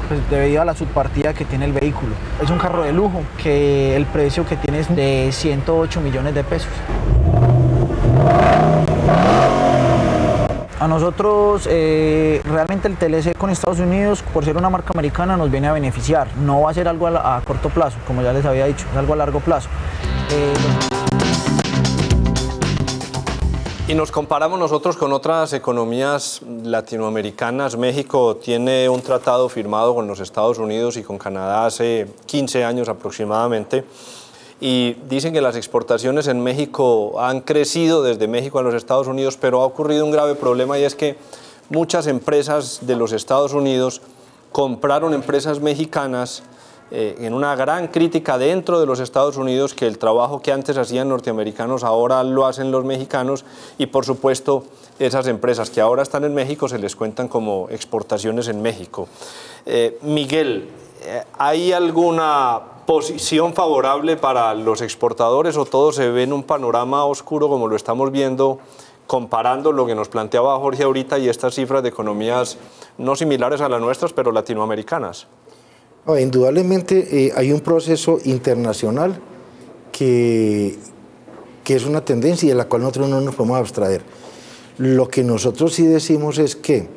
pues debido a la subpartida que tiene el vehículo. Es un carro de lujo que el precio que tiene es de 108 millones de pesos. A nosotros realmente el TLC con Estados Unidos, por ser una marca americana, nos viene a beneficiar. No va a ser algo a corto plazo, como ya les había dicho, es algo a largo plazo. Y nos comparamos nosotros con otras economías latinoamericanas. México tiene un tratado firmado con los Estados Unidos y con Canadá hace 15 años aproximadamente. Y dicen que las exportaciones en México han crecido desde México a los Estados Unidos, pero ha ocurrido un grave problema, y es que muchas empresas de los Estados Unidos compraron empresas mexicanas en una gran crítica dentro de los Estados Unidos, que el trabajo que antes hacían norteamericanos ahora lo hacen los mexicanos, y por supuesto esas empresas que ahora están en México se les cuentan como exportaciones en México. Miguel, ¿hay alguna posición favorable para los exportadores o todo se ve en un panorama oscuro como lo estamos viendo, comparando lo que nos planteaba Jorge ahorita y estas cifras de economías no similares a las nuestras, pero latinoamericanas? Indudablemente hay un proceso internacional que es una tendencia y de la cual nosotros no nos podemos abstraer. Lo que nosotros sí decimos es que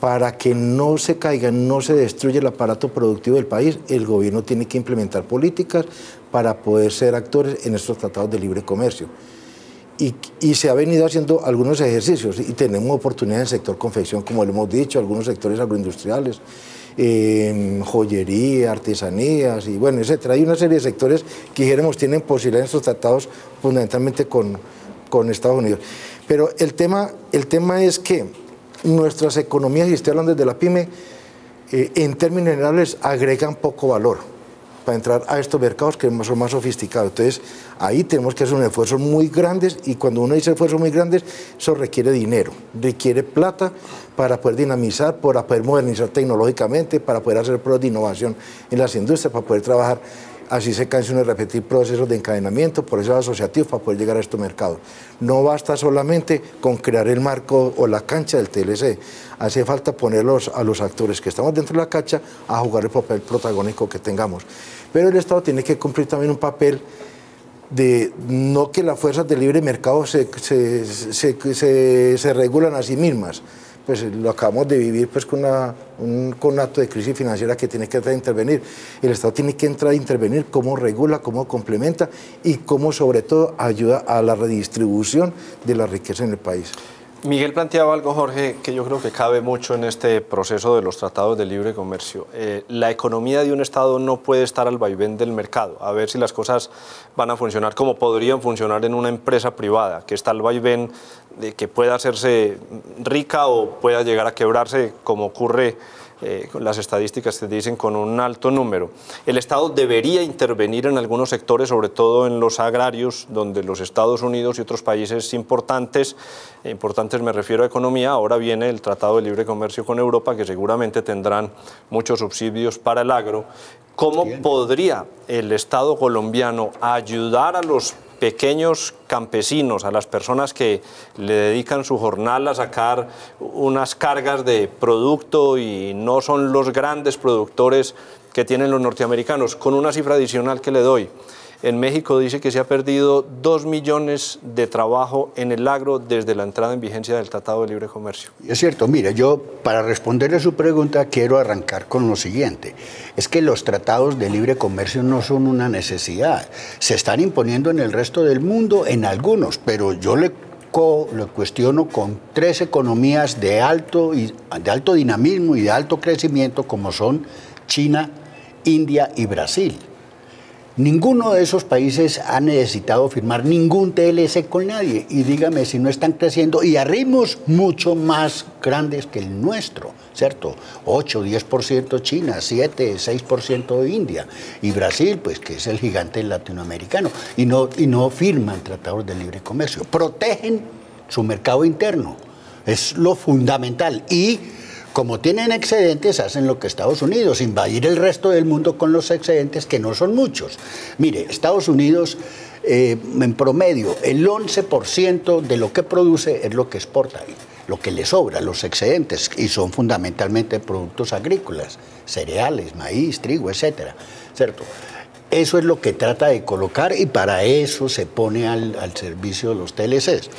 para que no se caiga, no se destruya el aparato productivo del país, el gobierno tiene que implementar políticas para poder ser actores en estos tratados de libre comercio. Y se ha venido haciendo algunos ejercicios y tenemos oportunidades en el sector confección, como lo hemos dicho, algunos sectores agroindustriales, joyería, artesanías y bueno, etcétera. Hay una serie de sectores que dijéramos tienen posibilidad en estos tratados fundamentalmente con Estados Unidos. Pero el tema es que nuestras economías, y estoy hablando desde la pyme, en términos generales agregan poco valor para entrar a estos mercados que son más sofisticados. Entonces, ahí tenemos que hacer unos esfuerzos muy grandes y cuando uno dice esfuerzos muy grandes, eso requiere dinero, requiere plata para poder dinamizar, para poder modernizar tecnológicamente, para poder hacer pruebas de innovación en las industrias, para poder trabajar, así se cansa uno de repetir procesos de encadenamiento, procesos asociativos para poder llegar a estos mercados. No basta solamente con crear el marco o la cancha del TLC, hace falta ponerlos a los actores que estamos dentro de la cancha a jugar el papel protagónico que tengamos. Pero el Estado tiene que cumplir también un papel de no que las fuerzas del libre mercado se regulan a sí mismas. Pues lo acabamos de vivir pues con un acto de crisis financiera que tiene que entrar a intervenir. El Estado tiene que entrar a intervenir cómo regula, cómo complementa y cómo sobre todo ayuda a la redistribución de la riqueza en el país. Miguel planteaba algo, Jorge, que yo creo que cabe mucho en este proceso de los tratados de libre comercio. La economía de un Estado no puede estar al vaivén del mercado, a ver si las cosas van a funcionar como podrían funcionar en una empresa privada, que está al vaivén de que pueda hacerse rica o pueda llegar a quebrarse, como ocurre con las estadísticas que dicen con un alto número. El Estado debería intervenir en algunos sectores, sobre todo en los agrarios, donde los Estados Unidos y otros países importantes me refiero a economía, ahora viene el Tratado de Libre Comercio con Europa, que seguramente tendrán muchos subsidios para el agro. ¿Cómo podría el Estado colombiano ayudar a los pequeños campesinos, a las personas que le dedican su jornal a sacar unas cargas de producto y no son los grandes productores que tienen los norteamericanos? Con una cifra adicional que le doy, en México dice que se ha perdido 2 millones de trabajo en el agro desde la entrada en vigencia del Tratado de Libre Comercio. Es cierto, mire, yo para responderle su pregunta quiero arrancar con lo siguiente. Es que los tratados de libre comercio no son una necesidad. Se están imponiendo en el resto del mundo en algunos, pero yo le cuestiono con 3 economías de alto dinamismo y de alto crecimiento como son China, India y Brasil. Ninguno de esos países ha necesitado firmar ningún TLC con nadie y dígame si no están creciendo y a ritmos mucho más grandes que el nuestro, ¿cierto? 8, 10% China, 7, 6% India y Brasil, pues que es el gigante latinoamericano y no firman tratados de libre comercio, protegen su mercado interno, es lo fundamental y como tienen excedentes, hacen lo que Estados Unidos, invadir el resto del mundo con los excedentes, que no son muchos. Mire, Estados Unidos, en promedio, el 11% de lo que produce es lo que exporta, lo que le sobra, los excedentes, y son fundamentalmente productos agrícolas, cereales, maíz, trigo, etcétera, ¿cierto? Eso es lo que trata de colocar y para eso se pone al servicio de los TLCs.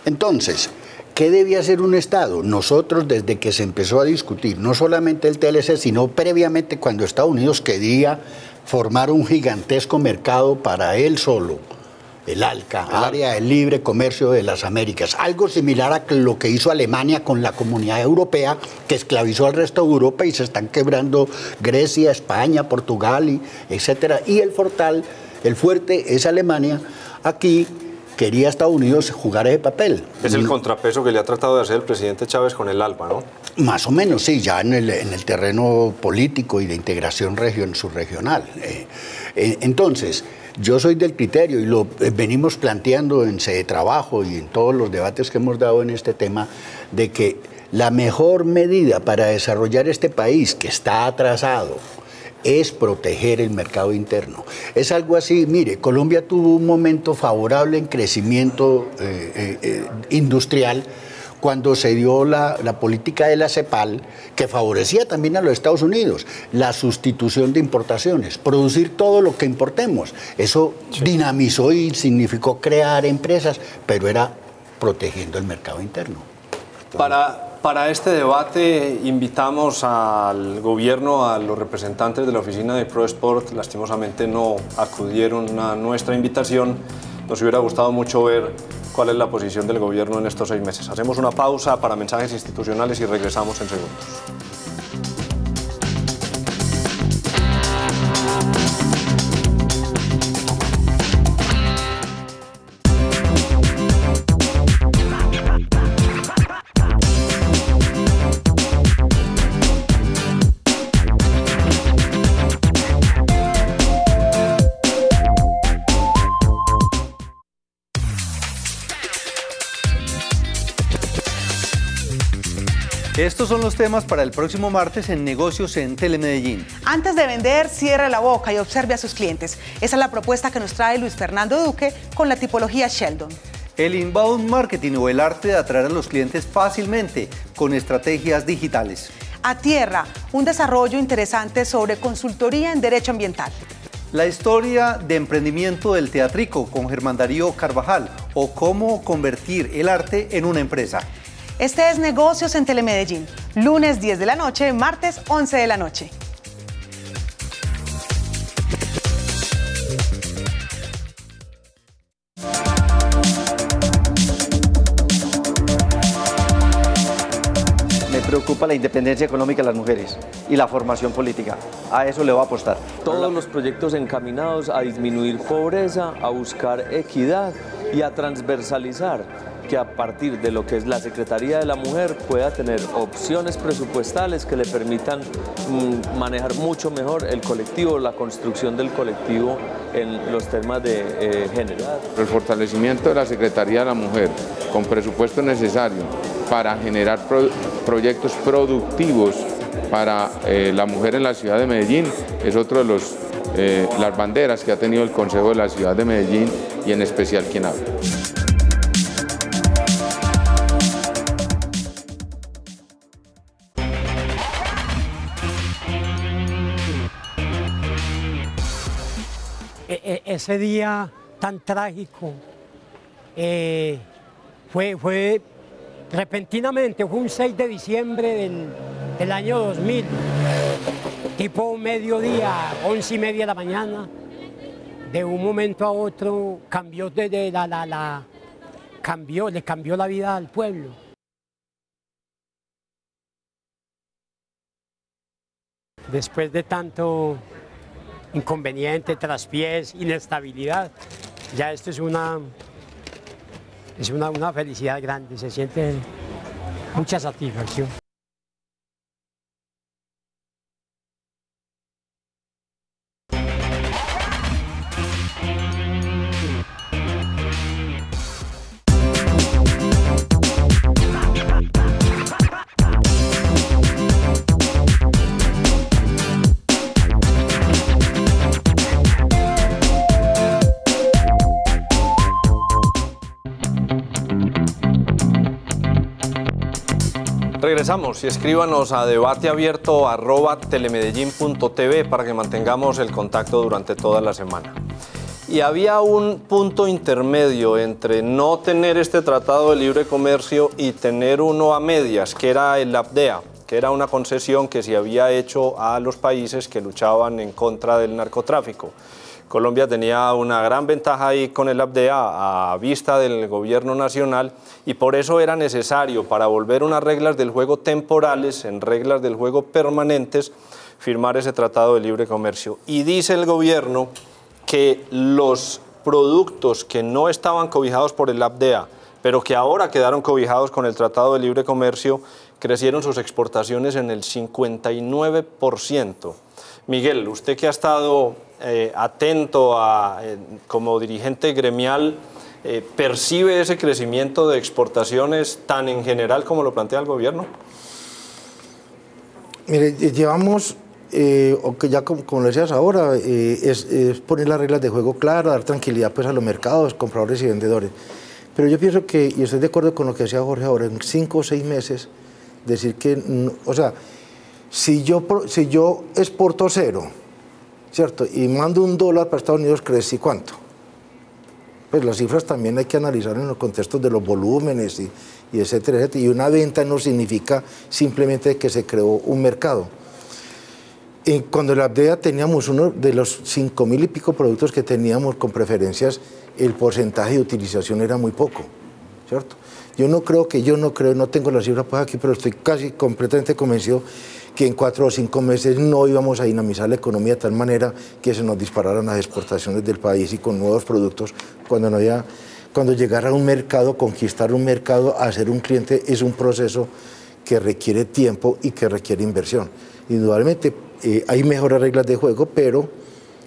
Entonces, ¿qué debía hacer un Estado? Nosotros, desde que se empezó a discutir, no solamente el TLC, sino previamente cuando Estados Unidos quería formar un gigantesco mercado para él solo, el ALCA, Área de Libre Comercio de las Américas, algo similar a lo que hizo Alemania con la Comunidad Europea, que esclavizó al resto de Europa y se están quebrando Grecia, España, Portugal, etcétera. Y el fuerte es Alemania. Aquí quería Estados Unidos jugar ese papel. Es el contrapeso que le ha tratado de hacer el presidente Chávez con el ALBA, ¿no? Más o menos, sí, ya en el terreno político y de integración subregional. Entonces, yo soy del criterio, y lo venimos planteando en Sede Trabajo y en todos los debates que hemos dado en este tema, de que la mejor medida para desarrollar este país, que está atrasado, es proteger el mercado interno. Es algo así, mire, Colombia tuvo un momento favorable en crecimiento industrial cuando se dio la política de la CEPAL, que favorecía también a los Estados Unidos, la sustitución de importaciones, producir todo lo que importemos. Eso dinamizó y significó crear empresas, pero era protegiendo el mercado interno. Para este debate invitamos al gobierno, a los representantes de la oficina de ProSport. Lastimosamente no acudieron a nuestra invitación. Nos hubiera gustado mucho ver cuál es la posición del gobierno en estos 6 meses. Hacemos una pausa para mensajes institucionales y regresamos en segundos. Estos son los temas para el próximo martes en Negocios en Telemedellín. Antes de vender, cierre la boca y observe a sus clientes. Esa es la propuesta que nos trae Luis Fernando Duque con la tipología Sheldon. El inbound marketing o el arte de atraer a los clientes fácilmente con estrategias digitales. A Tierra, un desarrollo interesante sobre consultoría en derecho ambiental. La historia de emprendimiento del teatrico con Germán Darío Carvajal o cómo convertir el arte en una empresa. Este es Negocios en Telemedellín, lunes 10 de la noche, martes 11 de la noche. Me preocupa la independencia económica de las mujeres y la formación política. A eso le voy a apostar. Todos los proyectos encaminados a disminuir pobreza, a buscar equidad y a transversalizar, que a partir de lo que es la Secretaría de la Mujer pueda tener opciones presupuestales que le permitan manejar mucho mejor el colectivo, la construcción del colectivo en los temas de género. El fortalecimiento de la Secretaría de la Mujer con presupuesto necesario para generar proyectos productivos para la mujer en la ciudad de Medellín es otro de las banderas que ha tenido el Consejo de la Ciudad de Medellín y en especial quien habla. Ese día tan trágico fue repentinamente, fue un 6 de diciembre del año 2000, tipo mediodía, 11:30 de la mañana. De un momento a otro cambió le cambió la vida al pueblo. Después de tanto inconveniente, traspiés, inestabilidad, ya esto es una felicidad grande, se siente mucha satisfacción. Regresamos y escríbanos a debateabierto@telemedellin.tv para que mantengamos el contacto durante toda la semana. Y había un punto intermedio entre no tener este tratado de libre comercio y tener uno a medias, que era el APDEA, que era una concesión que se había hecho a los países que luchaban en contra del narcotráfico. Colombia tenía una gran ventaja ahí con el APDEA a vista del gobierno nacional y por eso era necesario, para volver unas reglas del juego temporales en reglas del juego permanentes, firmar ese tratado de libre comercio. Y dice el gobierno que los productos que no estaban cobijados por el APDEA, pero que ahora quedaron cobijados con el tratado de libre comercio, crecieron sus exportaciones en el 59%. Miguel, usted que ha estado atento como dirigente gremial, ¿percibe ese crecimiento de exportaciones tan en general como lo plantea el gobierno? Mire, llevamos, ya como lo decías ahora, es poner las reglas de juego claras, dar tranquilidad pues, a los mercados, compradores y vendedores. Pero yo pienso que, y estoy de acuerdo con lo que decía Jorge ahora, en 5 o 6 meses, decir que, o sea, si yo exporto 0, ¿cierto? Y mando $1 para Estados Unidos, ¿crecí cuánto? Pues las cifras también hay que analizar en los contextos de los volúmenes y etcétera, etcétera. Y una venta no significa simplemente que se creó un mercado. Y cuando la ABDEA teníamos uno de los 5.000 y pico productos que teníamos con preferencias, el porcentaje de utilización era muy poco, ¿cierto? No tengo las cifras pues aquí, pero estoy casi completamente convencido que en 4 o 5 meses no íbamos a dinamizar la economía de tal manera que se nos dispararan las exportaciones del país y con nuevos productos cuando llegar a un mercado, conquistar un mercado, hacer un cliente es un proceso que requiere tiempo y que requiere inversión. Indudablemente hay mejores reglas de juego,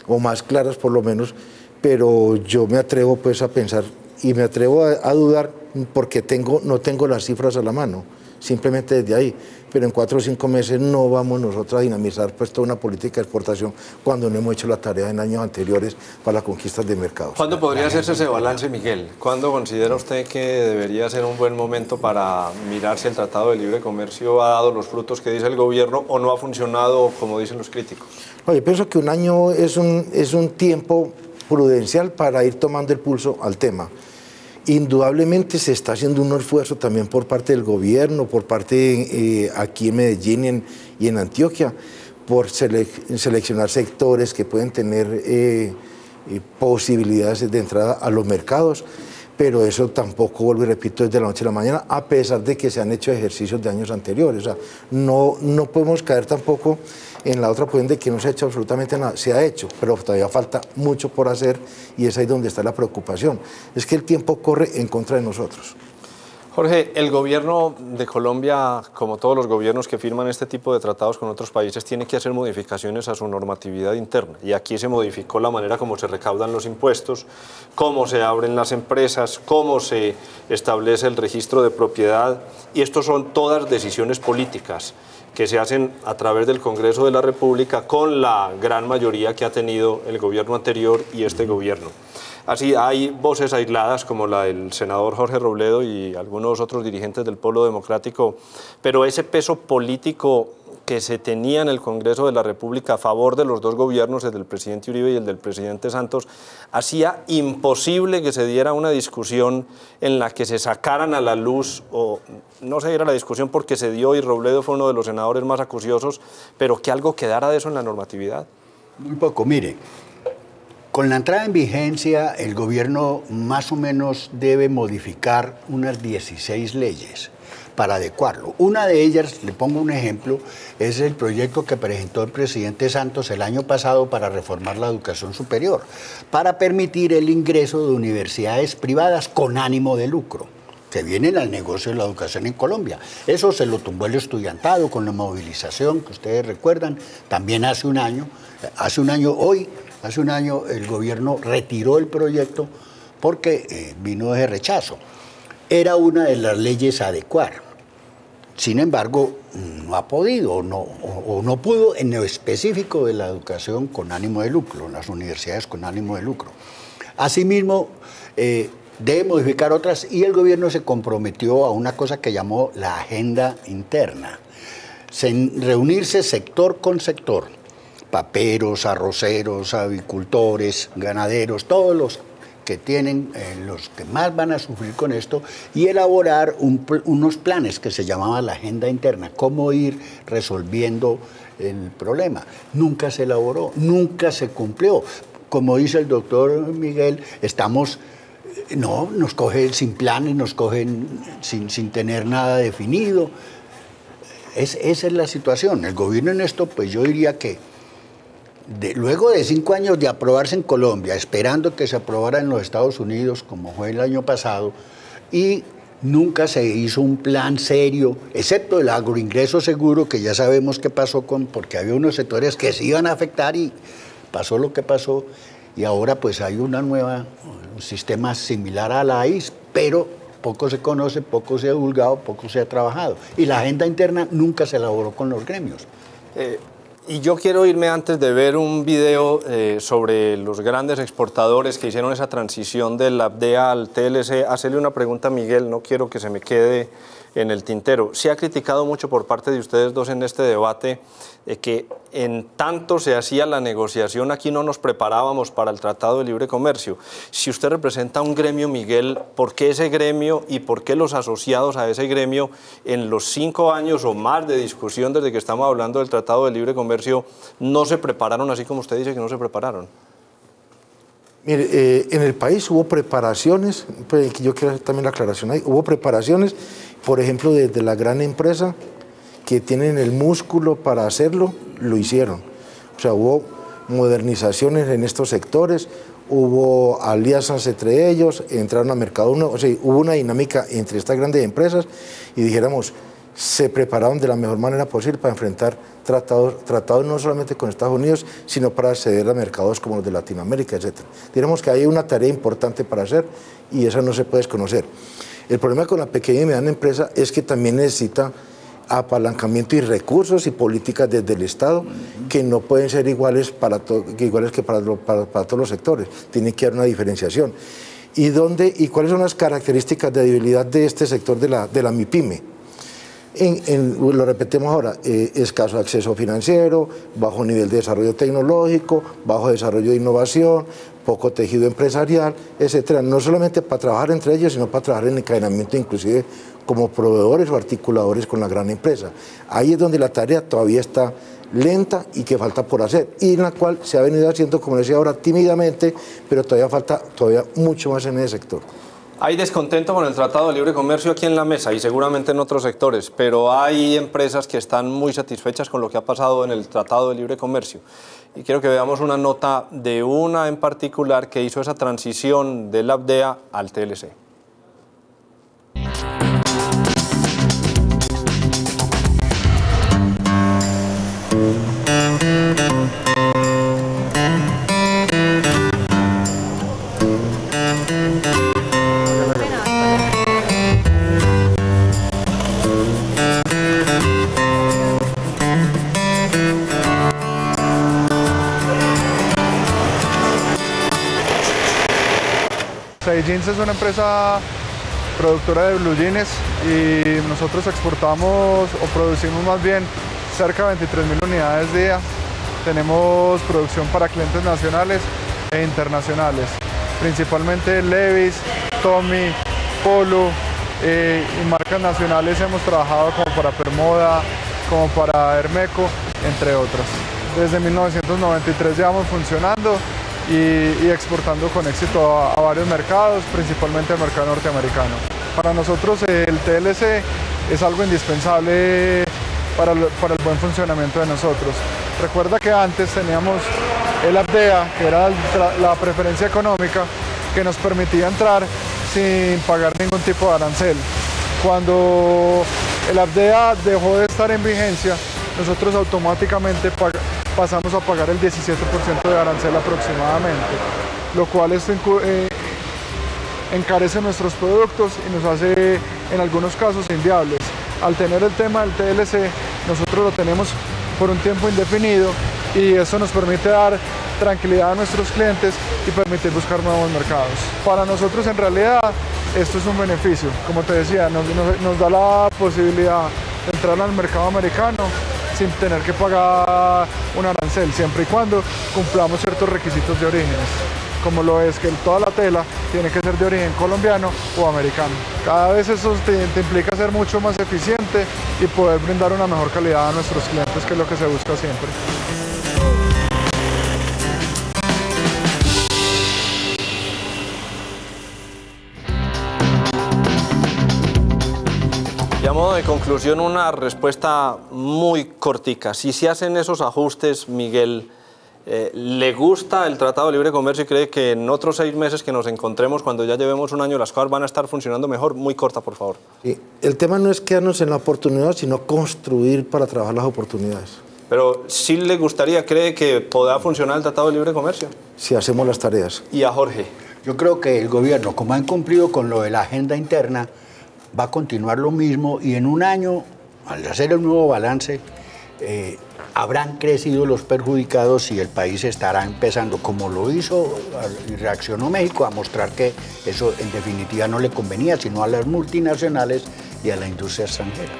o más claras por lo menos, pero yo me atrevo pues a pensar y me atrevo a dudar porque no tengo las cifras a la mano, simplemente desde ahí. Pero en 4 o 5 meses no vamos nosotros a dinamizar pues toda una política de exportación cuando no hemos hecho la tarea en años anteriores para las conquistas de mercados. ¿Cuándo podría hacerse ese balance, Miguel? ¿Cuándo considera usted que debería ser un buen momento para mirar si el Tratado de Libre Comercio ha dado los frutos que dice el gobierno o no ha funcionado como dicen los críticos? Yo pienso que un año es un tiempo prudencial para ir tomando el pulso al tema. Indudablemente se está haciendo un esfuerzo también por parte del gobierno, por parte aquí en Medellín y en Antioquia, por seleccionar sectores que pueden tener posibilidades de entrada a los mercados, pero eso tampoco, vuelvo y repito, desde la noche a la mañana, a pesar de que se han hecho ejercicios de años anteriores. O sea, no podemos caer tampoco en la otra posición de que no se ha hecho absolutamente nada. Se ha hecho, pero todavía falta mucho por hacer y es ahí donde está la preocupación. Es que el tiempo corre en contra de nosotros. Jorge, el gobierno de Colombia, como todos los gobiernos que firman este tipo de tratados con otros países, tiene que hacer modificaciones a su normatividad interna. Y aquí se modificó la manera como se recaudan los impuestos, cómo se abren las empresas, cómo se establece el registro de propiedad. Y estos son todas decisiones políticas que se hacen a través del Congreso de la República con la gran mayoría que ha tenido el gobierno anterior y este gobierno. Así hay voces aisladas como la del senador Jorge Robledo y algunos otros dirigentes del Polo Democrático, pero ese peso político que se tenía en el Congreso de la República a favor de los dos gobiernos, el del presidente Uribe y el del presidente Santos, hacía imposible que se diera una discusión en la que se sacaran a la luz, o no se diera la discusión porque se dio y Robledo fue uno de los senadores más acuciosos, pero que algo quedara de eso en la normatividad. Muy poco, mire. Con la entrada en vigencia, el gobierno más o menos debe modificar unas 16 leyes para adecuarlo. Una de ellas, le pongo un ejemplo, es el proyecto que presentó el presidente Santos el año pasado para reformar la educación superior, para permitir el ingreso de universidades privadas con ánimo de lucro. Se vienen al negocio de la educación en Colombia. Eso se lo tumbó el estudiantado con la movilización, que ustedes recuerdan, también hace un año el gobierno retiró el proyecto porque vino ese rechazo. Era una de las leyes a adecuar. Sin embargo, no ha podido o no pudo en lo específico de la educación con ánimo de lucro, las universidades con ánimo de lucro. Asimismo, debe modificar otras y el gobierno se comprometió a una cosa que llamó la agenda interna. Reunirse sector con sector, paperos, arroceros, avicultores, ganaderos, todos los que tienen, los que más van a sufrir con esto, y elaborar unos planes que se llamaban la agenda interna, cómo ir resolviendo el problema. Nunca se elaboró, nunca se cumplió. Como dice el doctor Miguel, nos cogen sin planes, nos cogen sin tener nada definido. Esa es la situación. El gobierno en esto, pues yo diría que luego de 5 años de aprobarse en Colombia, esperando que se aprobara en los Estados Unidos, como fue el año pasado, y nunca se hizo un plan serio, excepto el agroingreso seguro, que ya sabemos qué pasó porque había unos sectores que se iban a afectar y pasó lo que pasó, y ahora pues hay un sistema similar a la AIS, pero poco se conoce, poco se ha divulgado, poco se ha trabajado. Y la agenda interna nunca se elaboró con los gremios. Y yo quiero irme antes de ver un video sobre los grandes exportadores que hicieron esa transición del ABDEA al TLC, hacerle una pregunta a Miguel, no quiero que se me quede en el tintero. Se ha criticado mucho por parte de ustedes dos en este debate que en tanto se hacía la negociación, aquí no nos preparábamos para el Tratado de Libre Comercio. Si usted representa un gremio, Miguel, ¿por qué ese gremio y por qué los asociados a ese gremio en los 5 años o más de discusión desde que estamos hablando del Tratado de Libre Comercio no se prepararon así como usted dice que no se prepararon? Mire, en el país hubo preparaciones, pues, yo quiero hacer también la aclaración ahí, hubo preparaciones, por ejemplo, desde la gran empresa que tienen el músculo para hacerlo, lo hicieron. O sea, hubo modernizaciones en estos sectores, hubo alianzas entre ellos, entraron a mercado uno, o sea, hubo una dinámica entre estas grandes empresas y dijéramos, se prepararon de la mejor manera posible para enfrentar tratados no solamente con Estados Unidos, sino para acceder a mercados como los de Latinoamérica, etc. Diremos que hay una tarea importante para hacer y esa no se puede desconocer. El problema con la pequeña y mediana empresa es que también necesita apalancamiento y recursos y políticas desde el Estado que no pueden ser iguales que para todos los sectores. Tiene que haber una diferenciación. ¿Y cuáles son las características de debilidad de este sector de la MIPYME? Lo repetimos ahora, escaso acceso financiero, bajo nivel de desarrollo tecnológico, bajo desarrollo de innovación, poco tejido empresarial, etcétera. No solamente para trabajar entre ellos, sino para trabajar en encadenamiento, inclusive como proveedores o articuladores con la gran empresa. Ahí es donde la tarea todavía está lenta y que falta por hacer, y en la cual se ha venido haciendo, como decía ahora, tímidamente, pero todavía falta mucho más en ese sector. Hay descontento con el Tratado de Libre Comercio aquí en la mesa y seguramente en otros sectores, pero hay empresas que están muy satisfechas con lo que ha pasado en el Tratado de Libre Comercio. Y quiero que veamos una nota de una en particular que hizo esa transición del ABDEA al TLC. Jeans es una empresa productora de blue jeans y nosotros exportamos o producimos más bien cerca de 23.000 unidades día. Tenemos producción para clientes nacionales e internacionales, principalmente Levi's, Tommy, Polo y marcas nacionales hemos trabajado como para Permoda, como para Hermeco, entre otras. Desde 1993 llevamos funcionando y exportando con éxito a varios mercados, principalmente al mercado norteamericano. Para nosotros el TLC es algo indispensable para el buen funcionamiento de nosotros. Recuerda que antes teníamos el ABDEA, que era la preferencia económica, que nos permitía entrar sin pagar ningún tipo de arancel. Cuando el ABDEA dejó de estar en vigencia, nosotros automáticamente pasamos a pagar el 17% de arancel aproximadamente, lo cual esto encarece nuestros productos y nos hace en algunos casos inviables. Al tener el tema del TLC, nosotros lo tenemos por un tiempo indefinido y eso nos permite dar tranquilidad a nuestros clientes y permitir buscar nuevos mercados. Para nosotros en realidad esto es un beneficio, como te decía, nos da la posibilidad de entrar al mercado americano sin tener que pagar un arancel, siempre y cuando cumplamos ciertos requisitos de orígenes, como lo es que toda la tela tiene que ser de origen colombiano o americano. Cada vez eso te implica ser mucho más eficiente y poder brindar una mejor calidad a nuestros clientes, que es lo que se busca siempre. A modo de conclusión, una respuesta muy cortica. Si se hacen esos ajustes, Miguel, ¿le gusta el Tratado de Libre Comercio y cree que en otros 6 meses que nos encontremos, cuando ya llevemos un año, las cosas van a estar funcionando mejor? Muy corta, por favor. Sí. El tema no es quedarnos en la oportunidad, sino construir para trabajar las oportunidades. Pero ¿sí le gustaría, cree que podrá funcionar el Tratado de Libre Comercio? Si hacemos las tareas. ¿Y a Jorge? Yo creo que el gobierno, como han cumplido con lo de la agenda interna, va a continuar lo mismo y en un año, al hacer el nuevo balance, habrán crecido los perjudicados y el país estará empezando, como lo hizo y reaccionó México, a mostrar que eso en definitiva no le convenía sino a las multinacionales y a la industria extranjera.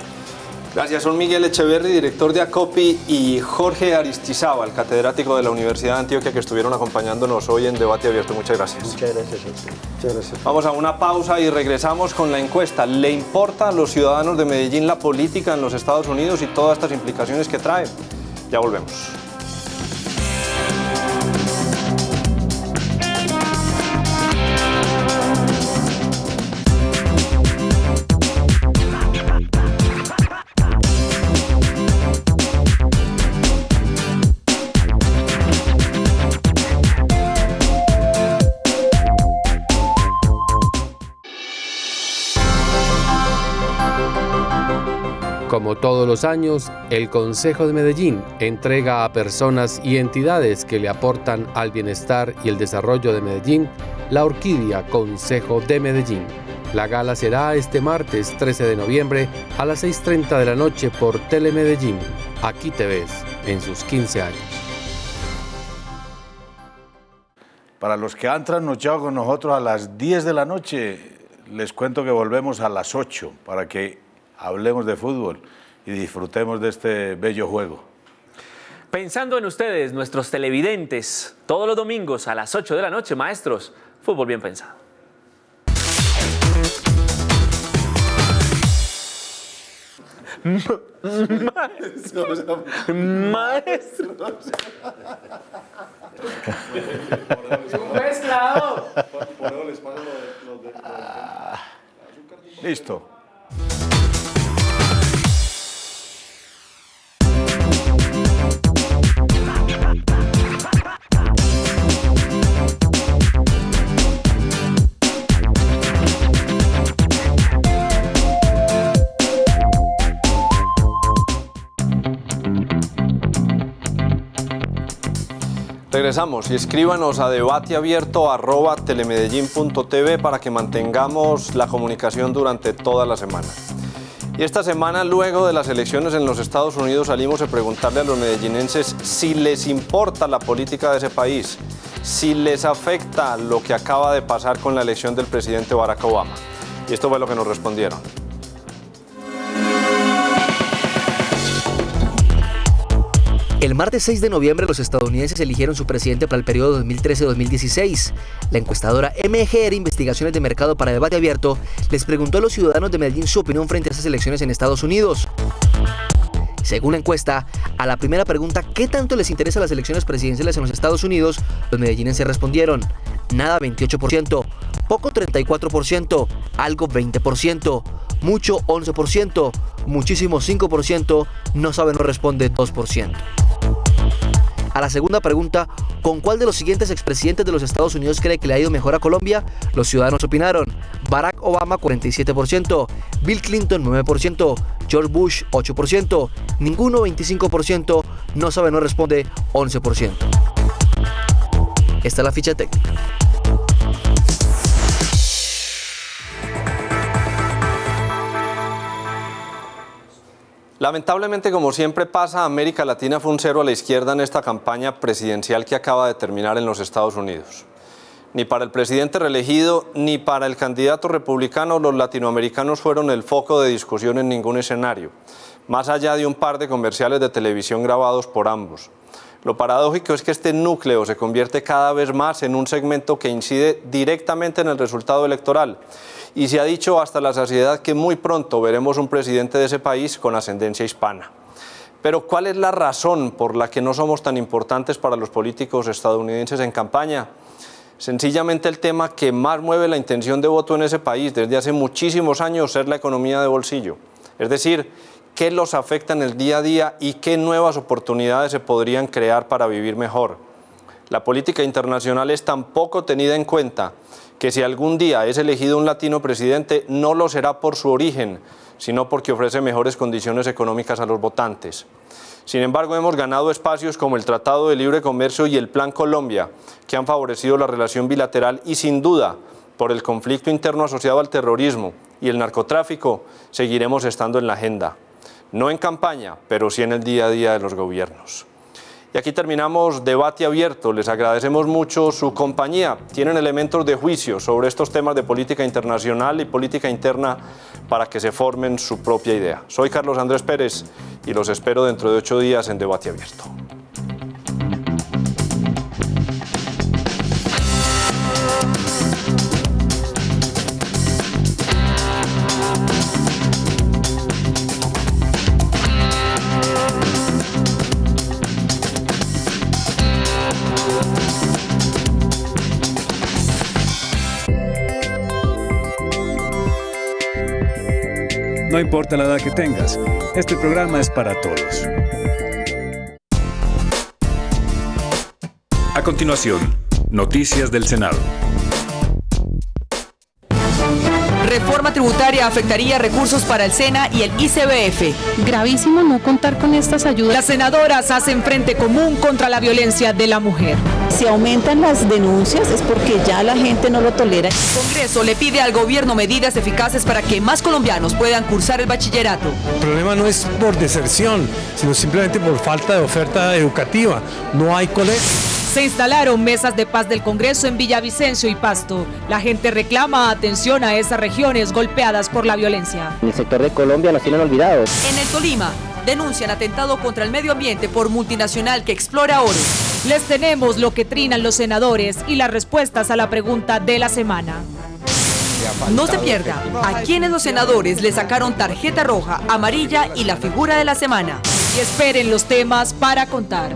Gracias. Son Miguel Echeverry, director de ACOPI, y Jorge Aristizábal, catedrático de la Universidad de Antioquia, que estuvieron acompañándonos hoy en Debate Abierto. Muchas gracias. Muchas gracias a usted. Muchas gracias. Vamos a una pausa y regresamos con la encuesta. ¿Le importa a los ciudadanos de Medellín la política en los Estados Unidos y todas estas implicaciones que trae? Ya volvemos. Como todos los años, el Consejo de Medellín entrega a personas y entidades que le aportan al bienestar y el desarrollo de Medellín la orquídea Consejo de Medellín. La gala será este martes 13 de noviembre a las 6:30 de la noche por Telemedellín. Aquí te ves en sus 15 años. Para los que han trasnochado con nosotros a las 10 de la noche, les cuento que volvemos a las 8 para que hablemos de fútbol y disfrutemos de este bello juego. Pensando en ustedes, nuestros televidentes, todos los domingos a las 8 de la noche, maestros, fútbol bien pensado. Maestros. Listo. Regresamos y escríbanos a debateabierto@telemedellin.tv para que mantengamos la comunicación durante toda la semana. Y esta semana, luego de las elecciones en los Estados Unidos, salimos a preguntarle a los medellinenses si les importa la política de ese país, si les afecta lo que acaba de pasar con la elección del presidente Barack Obama. Y esto fue lo que nos respondieron. El martes 6 de noviembre los estadounidenses eligieron su presidente para el periodo 2013-2016. La encuestadora MGR Investigaciones de Mercado para Debate Abierto les preguntó a los ciudadanos de Medellín su opinión frente a esas elecciones en Estados Unidos. Según la encuesta, a la primera pregunta ¿qué tanto les interesan las elecciones presidenciales en los Estados Unidos?, los medellinenses respondieron nada 28%, poco 34%, algo 20%, mucho 11%, muchísimo 5%, no sabe no responde 2%. A la segunda pregunta, ¿con cuál de los siguientes expresidentes de los Estados Unidos cree que le ha ido mejor a Colombia?, los ciudadanos opinaron Barack Obama 47%, Bill Clinton 9%, George Bush 8%, ninguno 25%, no sabe no responde 11%. Esta es la ficha técnica. Lamentablemente, como siempre pasa, América Latina fue un cero a la izquierda en esta campaña presidencial que acaba de terminar en los Estados Unidos. Ni para el presidente reelegido ni para el candidato republicano los latinoamericanos fueron el foco de discusión en ningún escenario, más allá de un par de comerciales de televisión grabados por ambos. Lo paradójico es que este núcleo se convierte cada vez más en un segmento que incide directamente en el resultado electoral. Y se ha dicho hasta la saciedad que muy pronto veremos un presidente de ese país con ascendencia hispana. Pero ¿cuál es la razón por la que no somos tan importantes para los políticos estadounidenses en campaña? Sencillamente el tema que más mueve la intención de voto en ese país desde hace muchísimos años es la economía de bolsillo. Es decir, qué los afecta en el día a día y qué nuevas oportunidades se podrían crear para vivir mejor. La política internacional es tan poco tenida en cuenta que si algún día es elegido un latino presidente, no lo será por su origen, sino porque ofrece mejores condiciones económicas a los votantes. Sin embargo, hemos ganado espacios como el Tratado de Libre Comercio y el Plan Colombia, que han favorecido la relación bilateral y, sin duda, por el conflicto interno asociado al terrorismo y el narcotráfico, seguiremos estando en la agenda. no en campaña, pero sí en el día a día de los gobiernos. Y aquí terminamos Debate Abierto. Les agradecemos mucho su compañía. Tienen elementos de juicio sobre estos temas de política internacional y política interna para que se formen su propia idea. Soy Carlos Andrés Pérez y los espero dentro de 8 días en Debate Abierto. No importa la edad que tengas, este programa es para todos. A continuación, noticias del Senado. Reforma tributaria afectaría recursos para el SENA y el ICBF. Gravísimo no contar con estas ayudas. Las senadoras hacen frente común contra la violencia de la mujer. Si aumentan las denuncias es porque ya la gente no lo tolera. El Congreso le pide al gobierno medidas eficaces para que más colombianos puedan cursar el bachillerato. El problema no es por deserción, sino simplemente por falta de oferta educativa. No hay colegios. Se instalaron mesas de paz del Congreso en Villavicencio y Pasto. La gente reclama atención a esas regiones golpeadas por la violencia. En el sector de Colombia nos tienen olvidados. En el Tolima denuncian atentado contra el medio ambiente por multinacional que explora oro. Les tenemos lo que trinan los senadores y las respuestas a la pregunta de la semana. No se pierda a quienes los senadores le sacaron tarjeta roja, amarilla y la figura de la semana. Y esperen los temas para contar.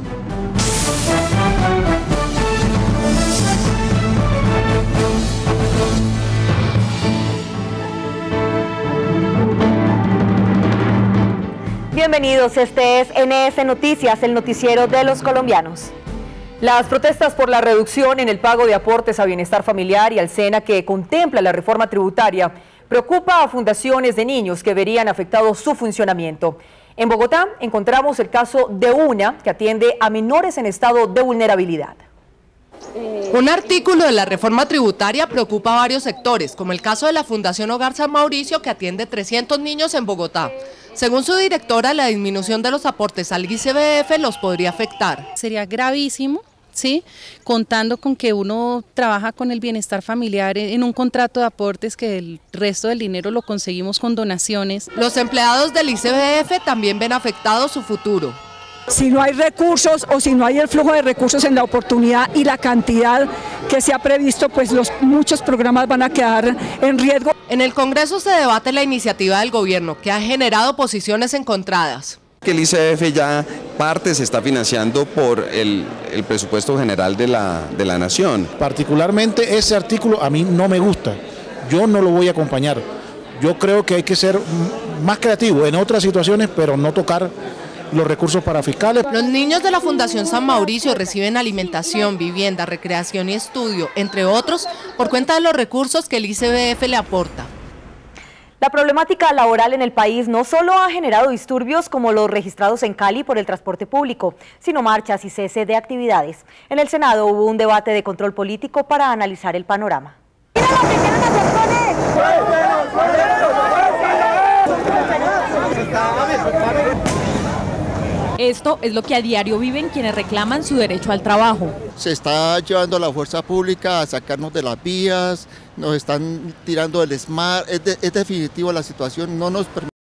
Bienvenidos, este es NS Noticias, el noticiero de los colombianos. Las protestas por la reducción en el pago de aportes a bienestar familiar y al SENA que contempla la reforma tributaria preocupa a fundaciones de niños que verían afectado su funcionamiento. En Bogotá encontramos el caso de una que atiende a menores en estado de vulnerabilidad. Un artículo de la reforma tributaria preocupa a varios sectores, como el caso de la Fundación Hogar San Mauricio, que atiende 300 niños en Bogotá. Según su directora, la disminución de los aportes al ICBF los podría afectar. Sería gravísimo, ¿sí? Contando con que uno trabaja con el bienestar familiar en un contrato de aportes, que el resto del dinero lo conseguimos con donaciones. Los empleados del ICBF también ven afectado su futuro. Si no hay recursos o si no hay el flujo de recursos en la oportunidad y la cantidad que se ha previsto, pues muchos programas van a quedar en riesgo. En el Congreso se debate la iniciativa del gobierno, que ha generado posiciones encontradas. Que el ICBF ya parte se está financiando por el presupuesto general de la nación. Particularmente ese artículo a mí no me gusta, yo no lo voy a acompañar. Yo creo que hay que ser más creativo en otras situaciones, pero no tocar los recursos para fiscales. Los niños de la Fundación San Mauricio reciben alimentación, vivienda, recreación y estudio, entre otros, por cuenta de los recursos que el ICBF le aporta. La problemática laboral en el país no solo ha generado disturbios como los registrados en Cali por el transporte público, sino marchas y cese de actividades. En el Senado hubo un debate de control político para analizar el panorama. Esto es lo que a diario viven quienes reclaman su derecho al trabajo. Se está llevando a la fuerza pública a sacarnos de las vías, nos están tirando del SMART, es definitivo la situación, no nos permite.